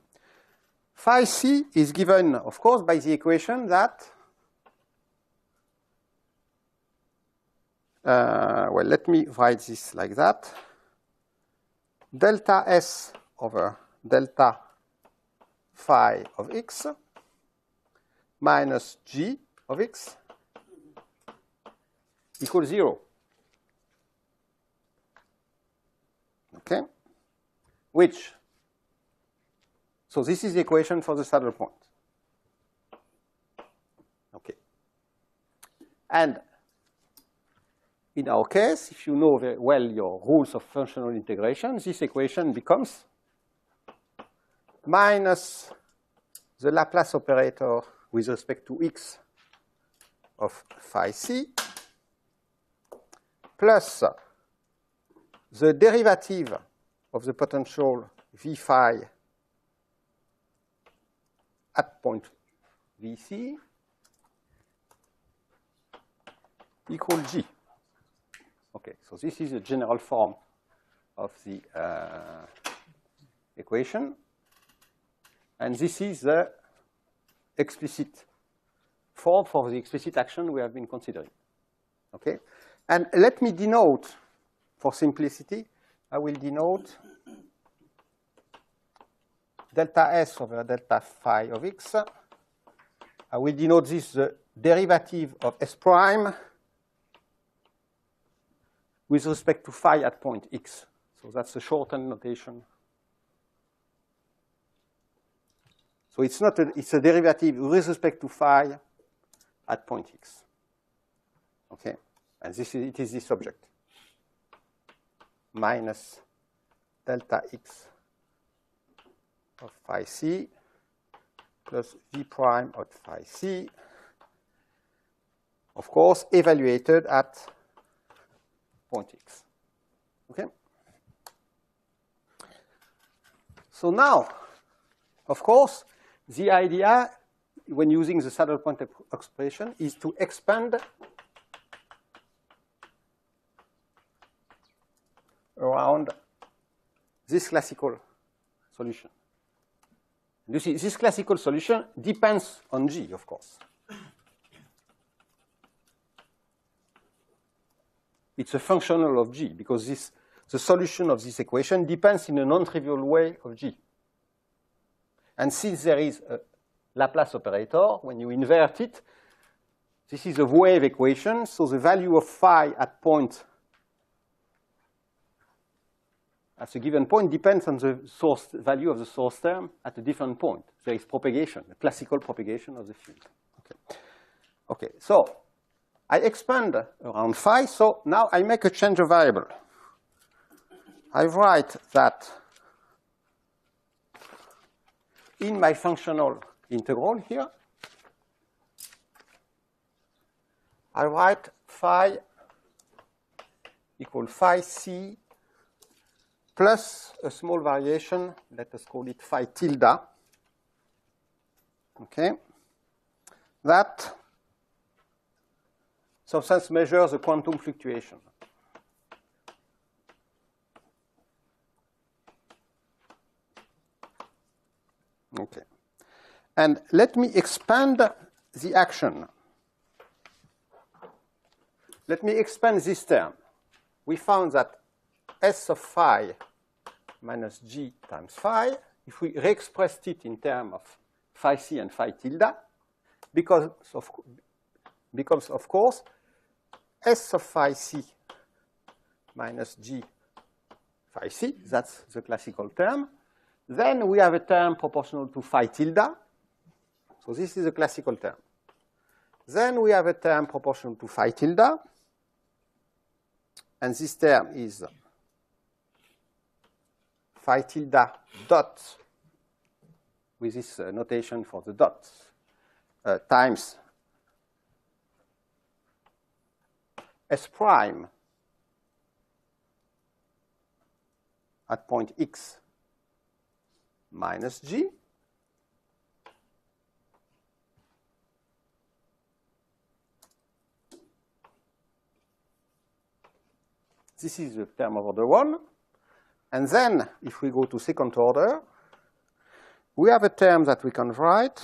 A: Phi c is given, of course, by the equation that, well, let me write this like that. Delta S over delta phi of x minus g of x equals 0. Okay? Which, so this is the equation for the saddle point. Okay. And in our case, if you know very well your rules of functional integration, this equation becomes minus the Laplace operator with respect to x of phi c plus the derivative of the potential V phi at point VC equal G. Okay, so this is the general form of the equation. And this is the explicit form for the explicit action we have been considering. Okay? And let me denote, for simplicity, I will denote delta S over delta phi of x. I will denote this the derivative of S prime with respect to phi at point x. So that's the shortened notation. So it's not it's a derivative with respect to phi at point x. Okay, and it is this object minus delta x of phi c plus v prime of phi c, of course, evaluated at point x. Okay. So now, of course, the idea, when using the saddle point expression, is to expand around this classical solution. You see, this classical solution depends on G, of course. It's a functional of G, because the solution of this equation depends in a non-trivial way of G. And since there is a Laplace operator, when you invert it, this is a wave equation, so the value of phi at a given point depends on the source value of the source term at a different point. There is propagation, a classical propagation of the field. Okay. Okay, so I expand around phi, so now I make a change of variable. I write that in my functional integral here, I write phi equal phi c plus a small variation, let us call it phi tilde, okay, that substance measures the quantum fluctuation. Okay. And let me expand the action. Let me expand this term. We found that S of phi minus G times phi, if we re-expressed it in terms of phi c and phi tilde, becomes of course S of phi c minus G phi c, that's the classical term. Then we have a term proportional to phi tilde. So this is a classical term. Then we have a term proportional to phi tilde. And this term is phi tilde dot, with this notation for the dots, times S prime at point x minus G this is the term of order 1. And then, if we go to second order, we have a term that we can write.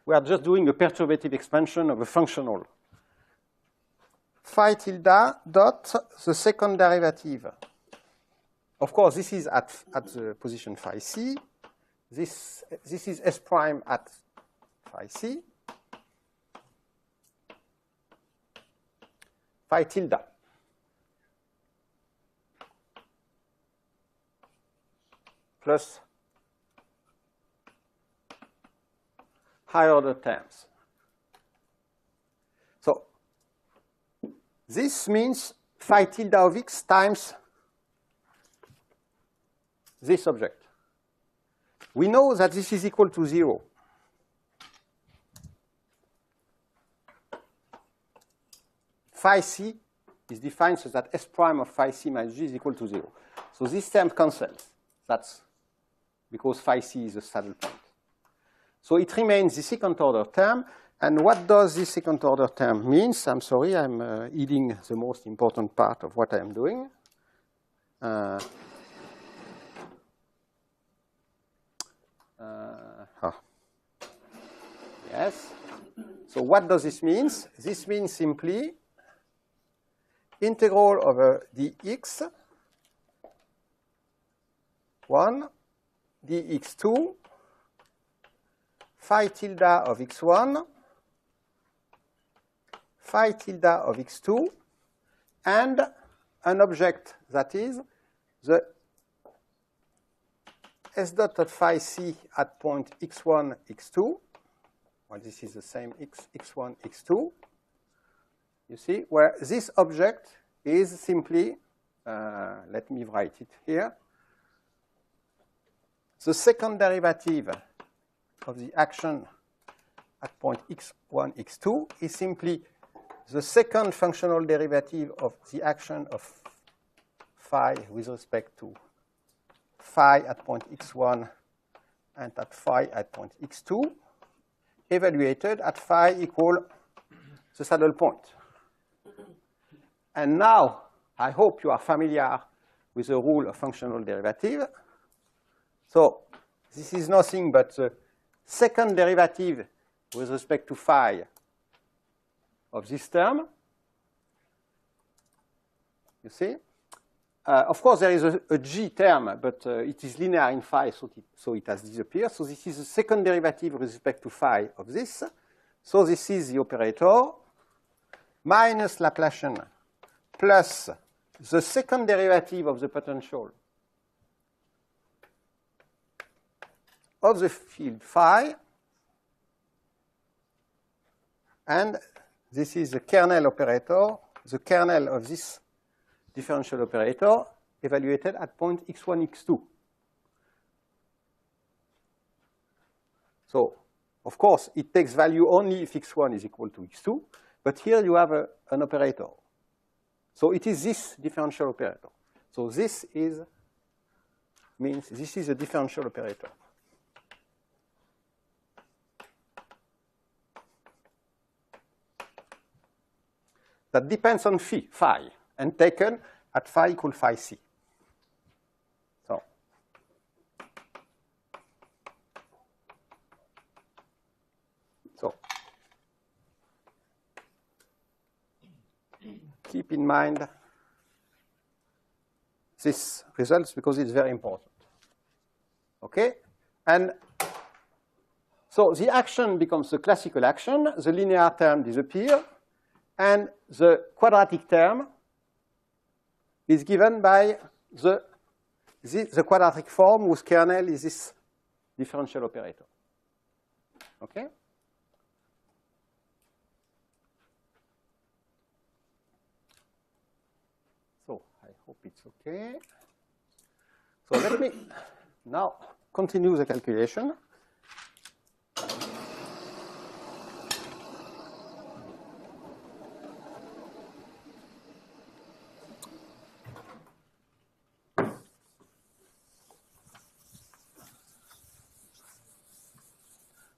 A: We are just doing a perturbative expansion of a functional. Phi tilde dot the second derivative. Of course, this is at the position phi c. This is S prime at phi c. Phi tilde. Plus higher order terms. So this means phi tilde of x times this object. We know that this is equal to 0. Phi c is defined so that S prime of phi c minus g is equal to 0. So this term cancels. That's because phi c is a saddle point. So it remains the second order term. And what does this second order term mean? I'm sorry, I'm eating the most important part of what I'm doing. Yes. So what does this mean? This means simply integral over dx 1 dx2 phi tilde of x1 phi tilde of x2 and an object that is the s dot of phi c at point x1, x2. Well, this is the same x1, x2. You see, where this object is simply, let me write it here, the second derivative of the action at point x1, x2 is simply the second functional derivative of the action of phi with respect to phi at point x1 and at phi at point x2, evaluated at phi equal the saddle point. And now, I hope you are familiar with the rule of functional derivative. So this is nothing but the second derivative with respect to phi of this term. You see? Of course, there is a g term, but it is linear in phi, so it has disappeared. So this is the second derivative with respect to phi of this. So this is the operator minus Laplacian plus the second derivative of the potential of the field phi, and this is the kernel operator, the kernel of this differential operator evaluated at point x1, x2. So, of course, it takes value only if x1 is equal to x2, but here you have an operator. So it is this differential operator. So this means this is a differential operator. That depends on phi, and taken at phi equal phi c. So keep in mind this results because it's very important. Okay? And so the action becomes the classical action, the linear term disappears, and the quadratic term is given by the quadratic form whose kernel is this differential operator. Okay? So I hope it's okay. So let me now continue the calculation.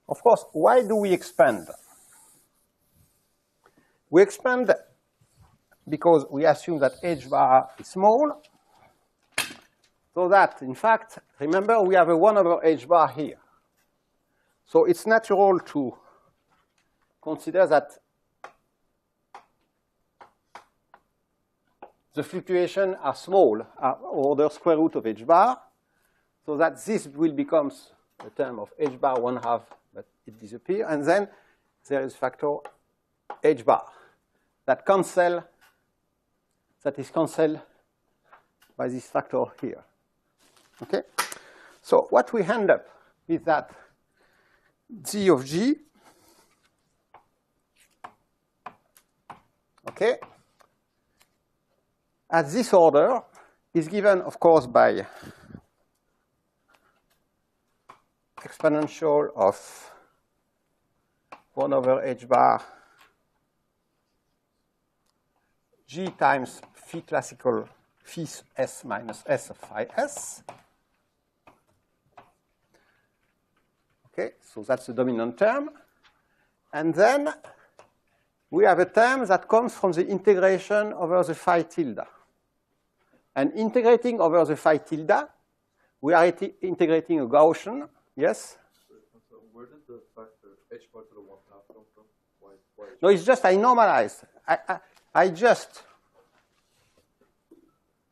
A: Of course, why do we expand? We expand because we assume that h bar is small, so that, in fact, remember, we have a 1 over h bar here. So it's natural to consider that the fluctuations are small, are order square root of h bar, so that this will become a term of h bar 1/2, but it disappears, and then there is factor h bar that is cancelled by this factor here. Okay? So what we end up is that g of g, okay, at this order is given, of course, by exponential of 1 over h bar G times phi classical phi s minus s of phi s. Okay, so that's the dominant term. And then we have a term that comes from the integration over the phi tilde. And integrating over the phi tilde, we are integrating a Gaussian, yes?
C: So where did the factor h bar to the 1/2 come from? Why
A: No, it's just I normalize.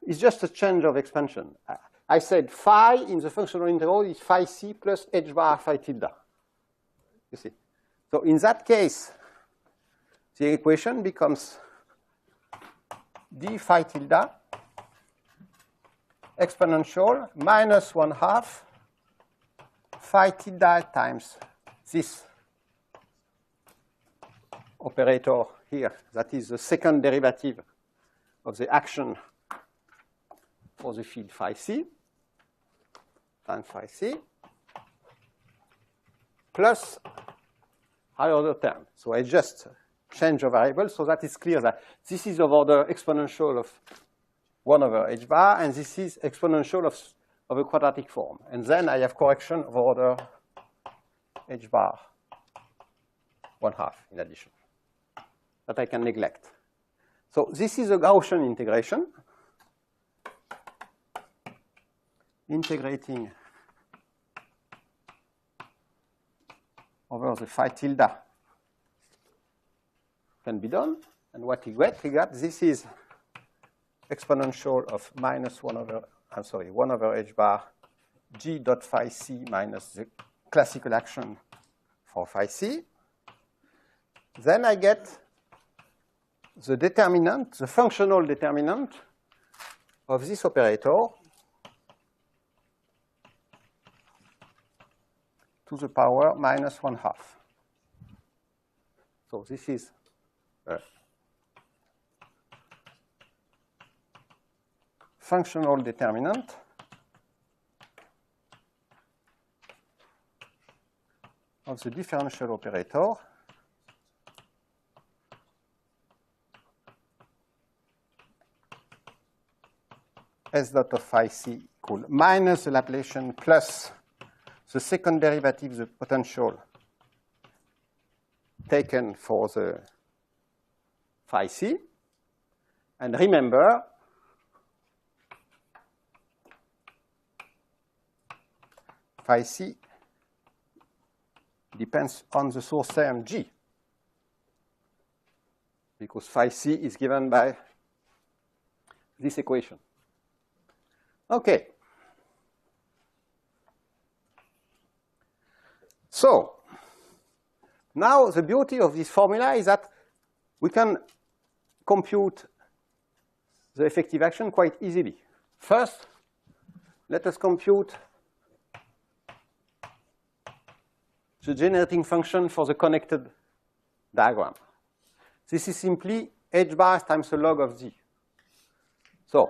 A: It's just a change of expansion. I said phi in the functional integral is phi c plus h bar phi tilde. You see? So in that case, the equation becomes d phi tilde exponential minus 1/2 phi tilde times this operator here. That is the second derivative of the action for the field phi c times phi c plus higher order term. So I just change a variable so that it's clear that this is of order exponential of 1 over h bar, and this is exponential of a quadratic form. And then I have correction of order h bar 1/2 in addition that I can neglect. So this is a Gaussian integration. Integrating over the phi tilde can be done. And what we get, this is exponential of minus 1 over h bar g dot phi c minus the classical action for phi c. Then I get the determinant, the functional determinant of this operator to the power minus 1/2. So this is functional determinant of the differential operator s dot of phi c equal minus the Laplacian plus the second derivative, the potential taken for the phi c. And remember, phi c depends on the source term g, because phi c is given by this equation. Okay. So now the beauty of this formula is that we can compute the effective action quite easily. First, let us compute the generating function for the connected diagram. This is simply h bar times the log of z. So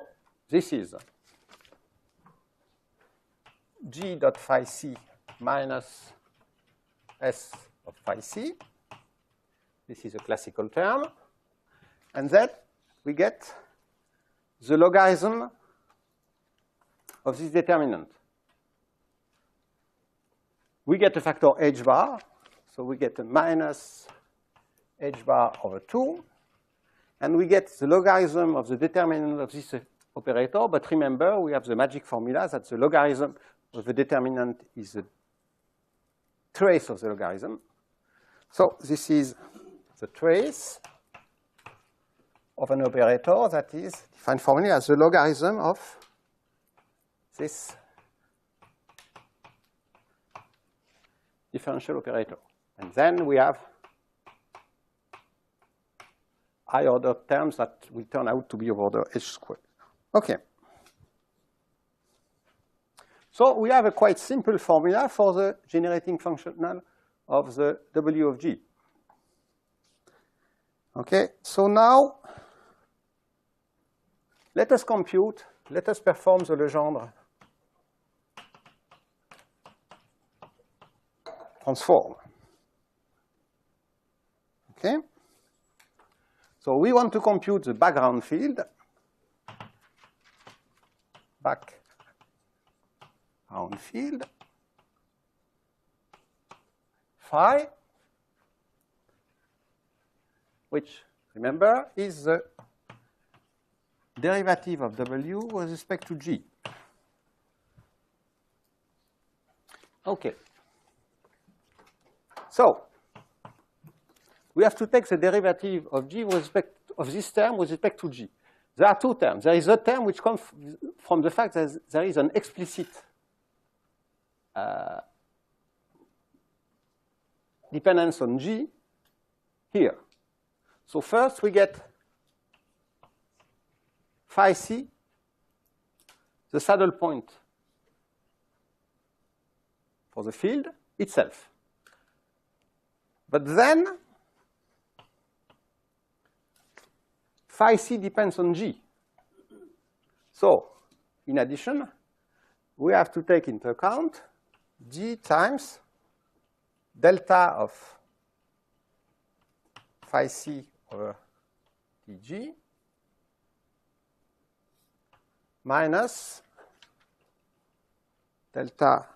A: this is g dot phi c minus s of phi c. This is a classical term. And then we get the logarithm of this determinant. We get a factor h bar, so we get a minus h bar over 2. And we get the logarithm of the determinant of this operator. But remember, we have the magic formula that the logarithm of the determinant is the trace of the logarithm. So this is the trace of an operator that is defined formally as the logarithm of this differential operator. And then we have high-order terms that will turn out to be of order h squared. Okay. So we have a quite simple formula for the generating functional of the W of G. Okay, so now let us compute, let us perform the Legendre transform. Okay? So So we want to compute the background field. Background field phi, which, remember, is the derivative of W with respect to G. Okay. So we have to take the derivative of G with respect of this term with respect to G. There are two terms. There is a term which comes from the fact that there is an explicit dependence on G here. So first we get phi c, the saddle point for the field itself. But then phi c depends on G. So in addition, we have to take into account G times delta of phi c over dg minus delta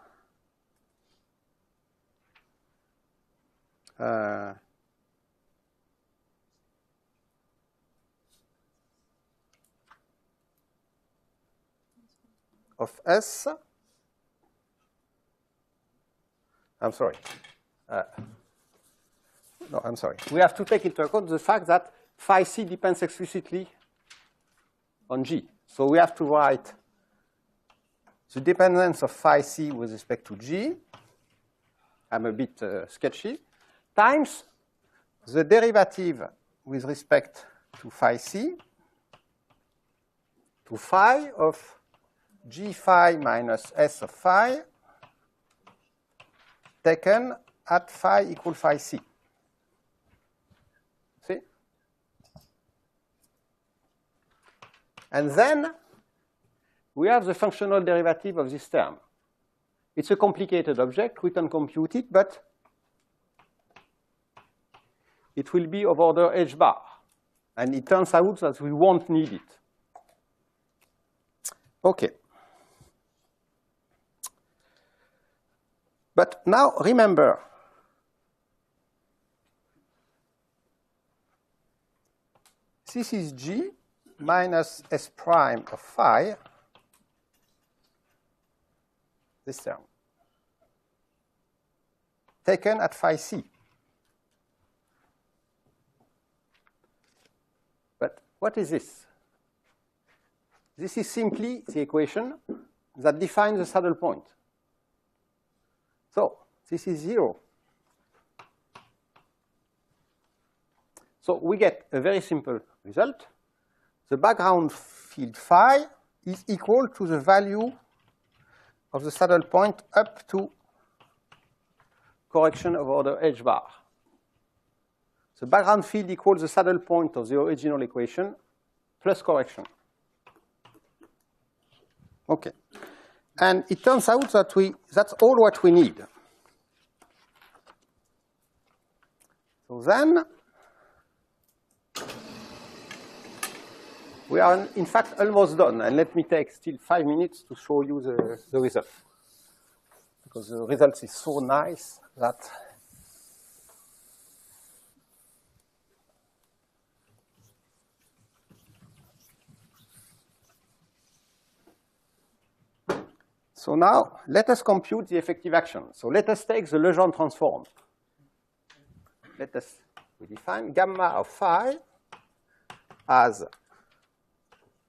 A: of S. I'm sorry. No, I'm sorry. We have to take into account the fact that phi c depends explicitly on G. So we have to write the dependence of phi c with respect to G. I'm a bit sketchy. Times the derivative with respect to phi c to phi of G phi minus S of phi taken at phi equal phi c. See? And then we have the functional derivative of this term. It's a complicated object. We can compute it, but it will be of order h bar. And it turns out that we won't need it. Okay. But now remember, this is G minus S prime of phi, this term, taken at phi c. But what is this? This is simply the equation that defines the saddle point. So this is 0. So we get a very simple result. The background field phi is equal to the value of the saddle point up to correction of order h bar. The background field equals the saddle point of the original equation plus correction. Okay. And it turns out that that's all what we need. So then we are in fact almost done. And let me take still 5 minutes to show you the result. Because the result is so nice that so now let us compute the effective action. So let us take the Legendre transform. We define gamma of phi as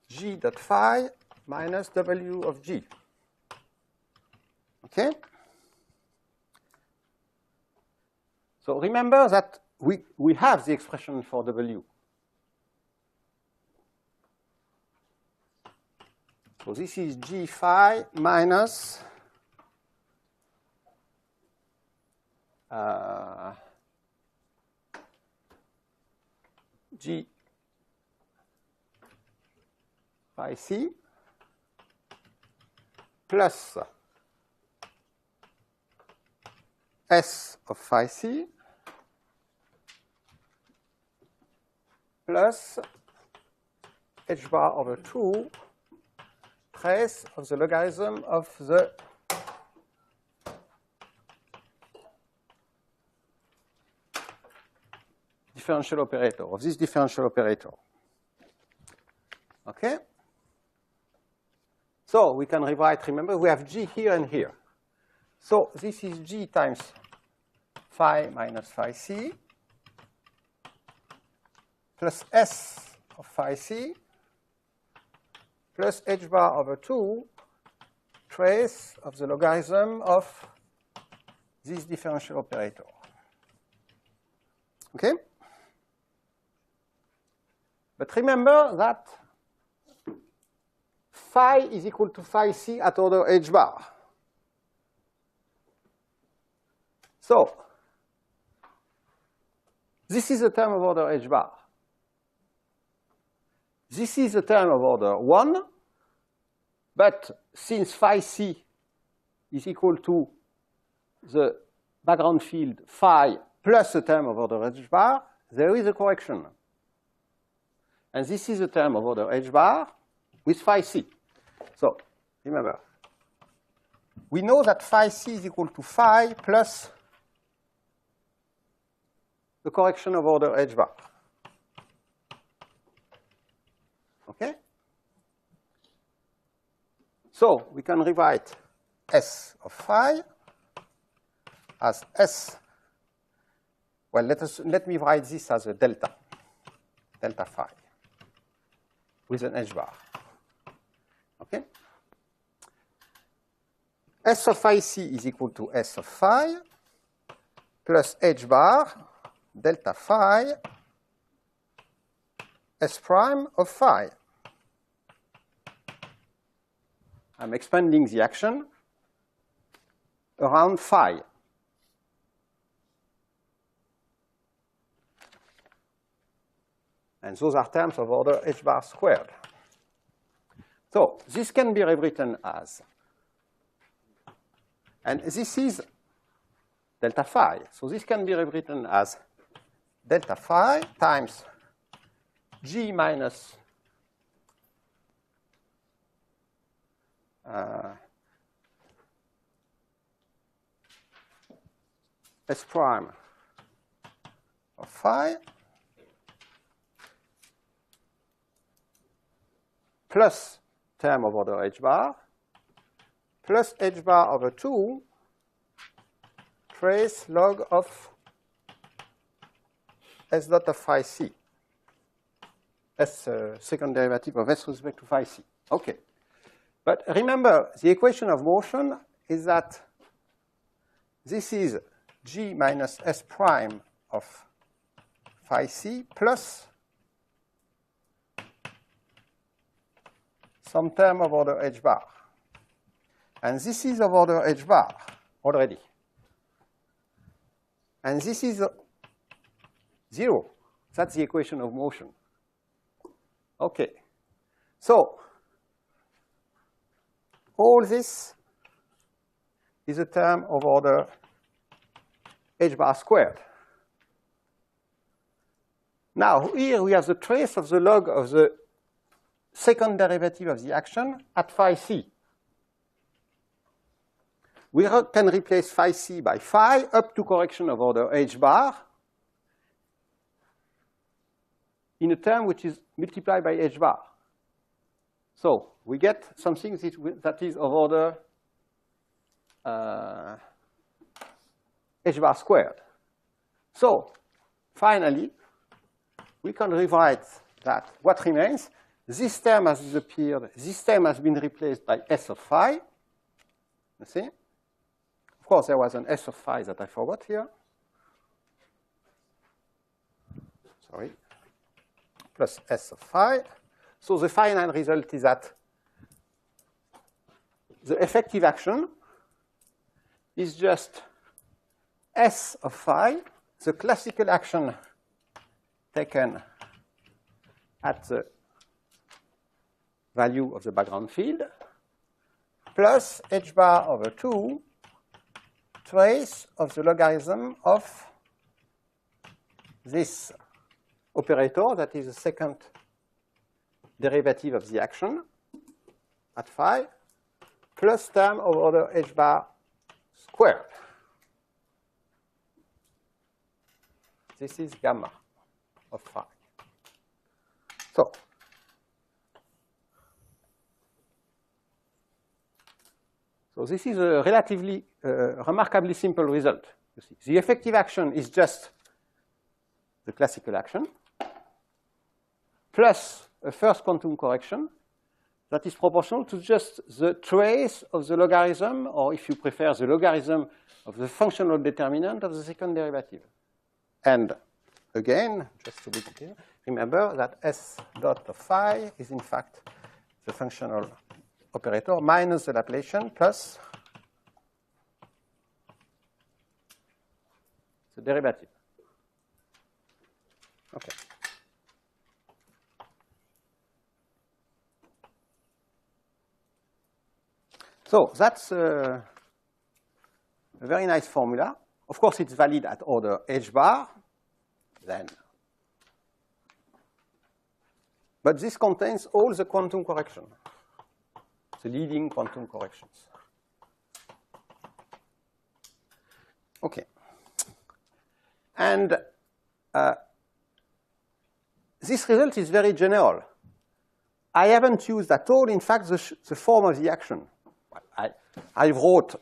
A: G dot phi minus W of G. Okay? So remember that we have the expression for W. So this is G phi minus G phi c plus S of phi c plus h bar over 2 trace of the logarithm of the differential operator, of this differential operator. Okay? So we can rewrite, remember, we have g here and here. So this is g times phi minus phi c plus s of phi c plus h bar over 2 trace of the logarithm of this differential operator. Okay? But remember that phi is equal to phi c at order h bar. So this is a term of order h bar. This is a term of order 1, but since phi c is equal to the background field phi plus a term of order h bar, there is a correction. And this is a term of order h bar with phi c. So remember, we know that phi c is equal to phi plus the correction of order h bar. Okay? So we can rewrite s of phi as s. Well, let me write this as a delta phi with an h bar. Okay? S of phi c is equal to s of phi plus h bar delta phi s prime of phi. I'm expanding the action around phi. And those are terms of order h bar squared. So this can be rewritten as, and this is delta phi. So this can be rewritten as delta phi times g minus s prime of phi plus term of order h bar plus h bar over 2 trace log of s dot of phi c. S second derivative of s with respect to phi c. Okay. But remember, the equation of motion is that this is g minus s prime of phi c plus some term of order h bar. And this is of order h bar already. And this is 0. That's the equation of motion. Okay. So all this is a term of order h bar squared. Now, here we have the trace of the log of the second derivative of the action at phi c. We can replace phi c by phi up to correction of order h bar in a term which is multiplied by h bar. So we get something that is of order h bar squared. So finally, we can rewrite that what remains, this term has disappeared, this term has been replaced by s of phi. You see? Of course, there was an s of phi that I forgot here. Sorry. Plus s of phi. So the final result is that the effective action is just s of phi, the classical action taken at the value of the background field, plus h bar over 2 trace of the logarithm of this operator, that is the second derivative of the action at phi, plus term of order h bar squared. This is gamma of phi. So this is a relatively, remarkably simple result. You see, the effective action is just the classical action, plus a first quantum correction that is proportional to just the trace of the logarithm, or if you prefer, the logarithm of the functional determinant of the second derivative. And again, just to be clear, remember that S dot of phi is in fact the functional operator minus the Laplacian plus the derivative. Okay. So that's a very nice formula. Of course, it's valid at order h bar, then. But this contains all the quantum corrections, the leading quantum corrections. Okay. And this result is very general. I haven't used at all, in fact, the form of the action. I wrote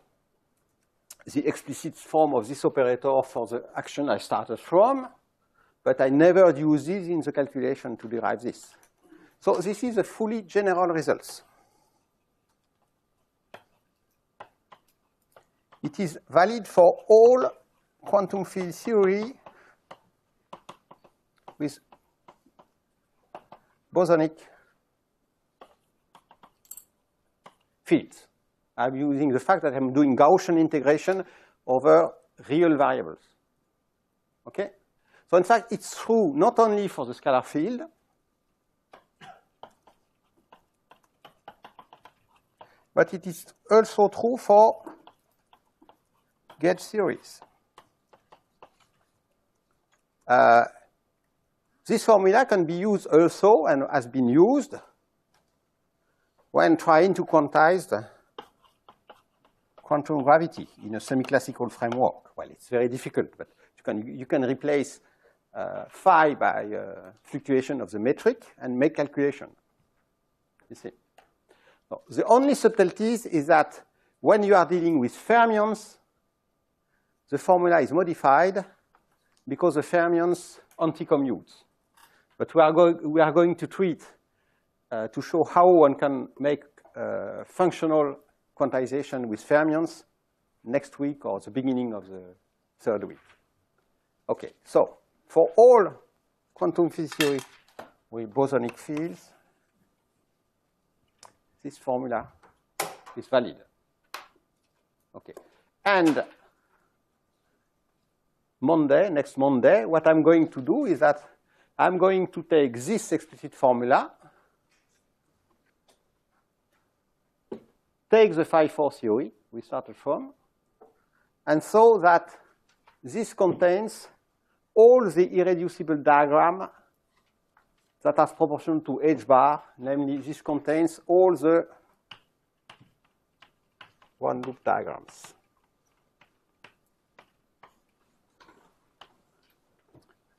A: the explicit form of this operator for the action I started from, but I never used this in the calculation to derive this. So this is a fully general result. It is valid for all quantum field theory with bosonic fields. I'm using the fact that I'm doing Gaussian integration over real variables. Okay? So in fact, it's true not only for the scalar field, but it is also true for gauge theories. This formula can be used also, and has been used, when trying to quantize the quantum gravity in a semi-classical framework. Well, it's very difficult, but you can replace phi by fluctuation of the metric and make calculation. You see. So the only subtleties is that when you are dealing with fermions, the formula is modified because the fermions anti-commute. But we are going to treat to show how one can make functional quantization with fermions next week or the beginning of the third week. Okay, so for all quantum field theory with bosonic fields, this formula is valid. Okay, and next Monday, what I'm going to do is that I'm going to take this explicit formula, take the phi-4 theory we started from, and so that this contains all the irreducible diagram that are proportional to h bar, namely this contains all the one-loop diagrams.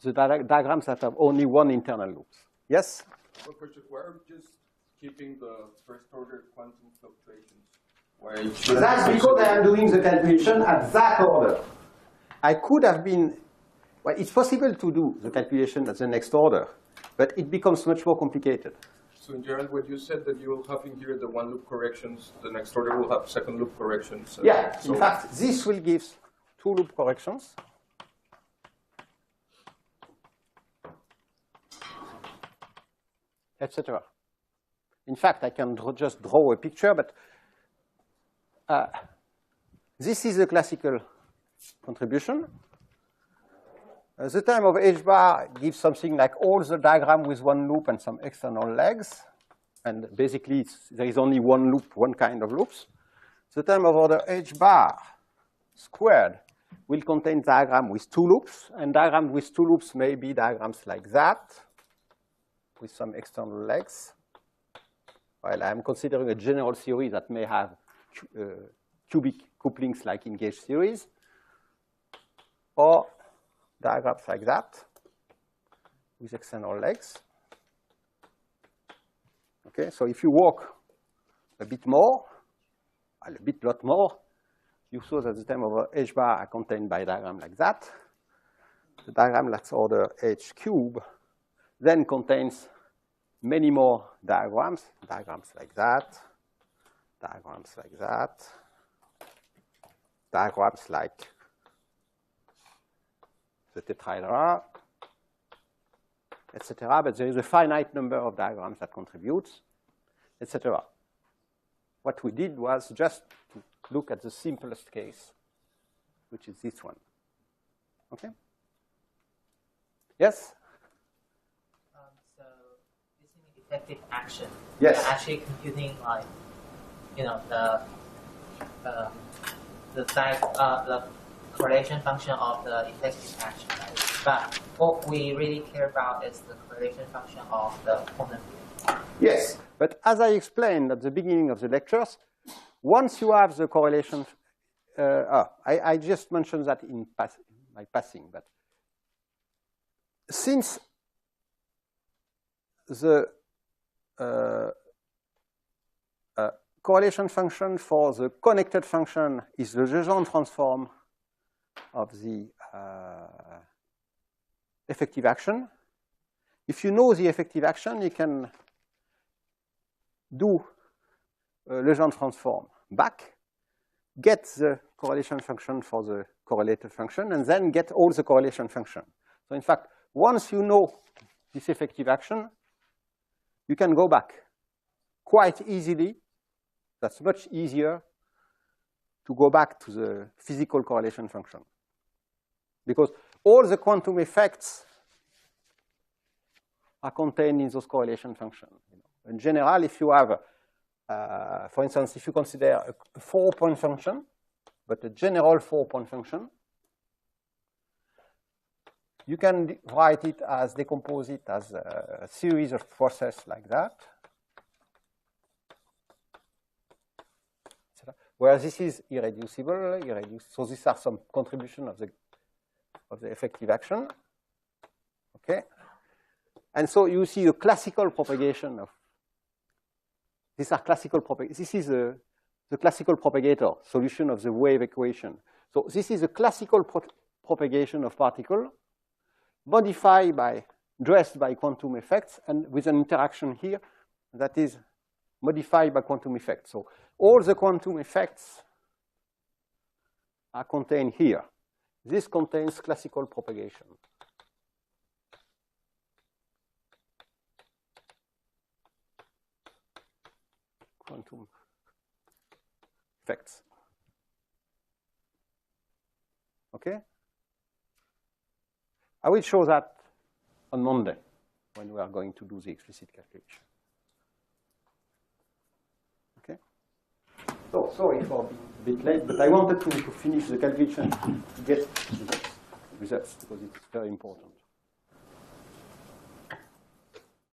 A: The diagrams that have only one internal loop. Yes?
C: One question, why are we just keeping the first order quantum fluctuations? Why
A: That's because I am doing the calculation at that order. I could have been, well, it's possible to do the calculation at the next order, but it becomes much more complicated.
C: So in general, what you said that you will have in here the one loop corrections, the next order will have second loop corrections.
A: Yeah, in fact, this will give two loop corrections. Etc. In fact, I can just draw a picture, but this is a classical contribution. The term of h bar gives something like all the diagram with one loop and some external legs. And basically, there is only one loop, one kind of loops. The term of order h bar squared will contain diagram with two loops, and diagram with two loops may be diagrams like that, with some external legs. Well, I'm considering a general theory that may have cubic couplings like in gauge theories, or diagrams like that with external legs. Okay, so if you walk a bit more, a lot more, you saw that the term over h bar are contained by a diagram like that. The diagram that's order h cube then contains many more diagrams like that, diagrams like that, diagrams like the tetrahedra, etc. But there is a finite number of diagrams that contributes, etc. What we did was just to look at the simplest case, which is this one. Okay? Yes?
D: So using effective action,
A: yes.
D: You're actually computing like, the correlation function of the effective action, right? But what we really care about is the correlation function of the quantum field.
A: Yes, but as I explained at the beginning of the lectures, once you have the correlation, I just mentioned that in my passing, but since the correlation function for the connected function is the Legendre transform of the effective action, if you know the effective action, you can do Legendre transform back, get the correlation function for the correlated function, and then get all the correlation function. So in fact, once you know this effective action, you can go back quite easily. That's much easier to go back to the physical correlation function, because all the quantum effects are contained in those correlation functions. In general, if you have, for instance, if you consider a 4-point function, but a general 4-point function, you can write it as, decompose it as a series of processes like that, where this is irreducible, so these are some contribution of the effective action. Okay, and so you see a classical propagation of. These are classical propagation. This is the classical propagator solution of the wave equation. So this is a classical propagation of particle, modified by, dressed by quantum effects, and with an interaction here that is modified by quantum effects. So all the quantum effects are contained here. This contains classical propagation. Quantum effects. Okay? I will show that on Monday when we are going to do the explicit calculation. Okay? So sorry for being a bit late, but I wanted to finish the calculation to get results because it's very important.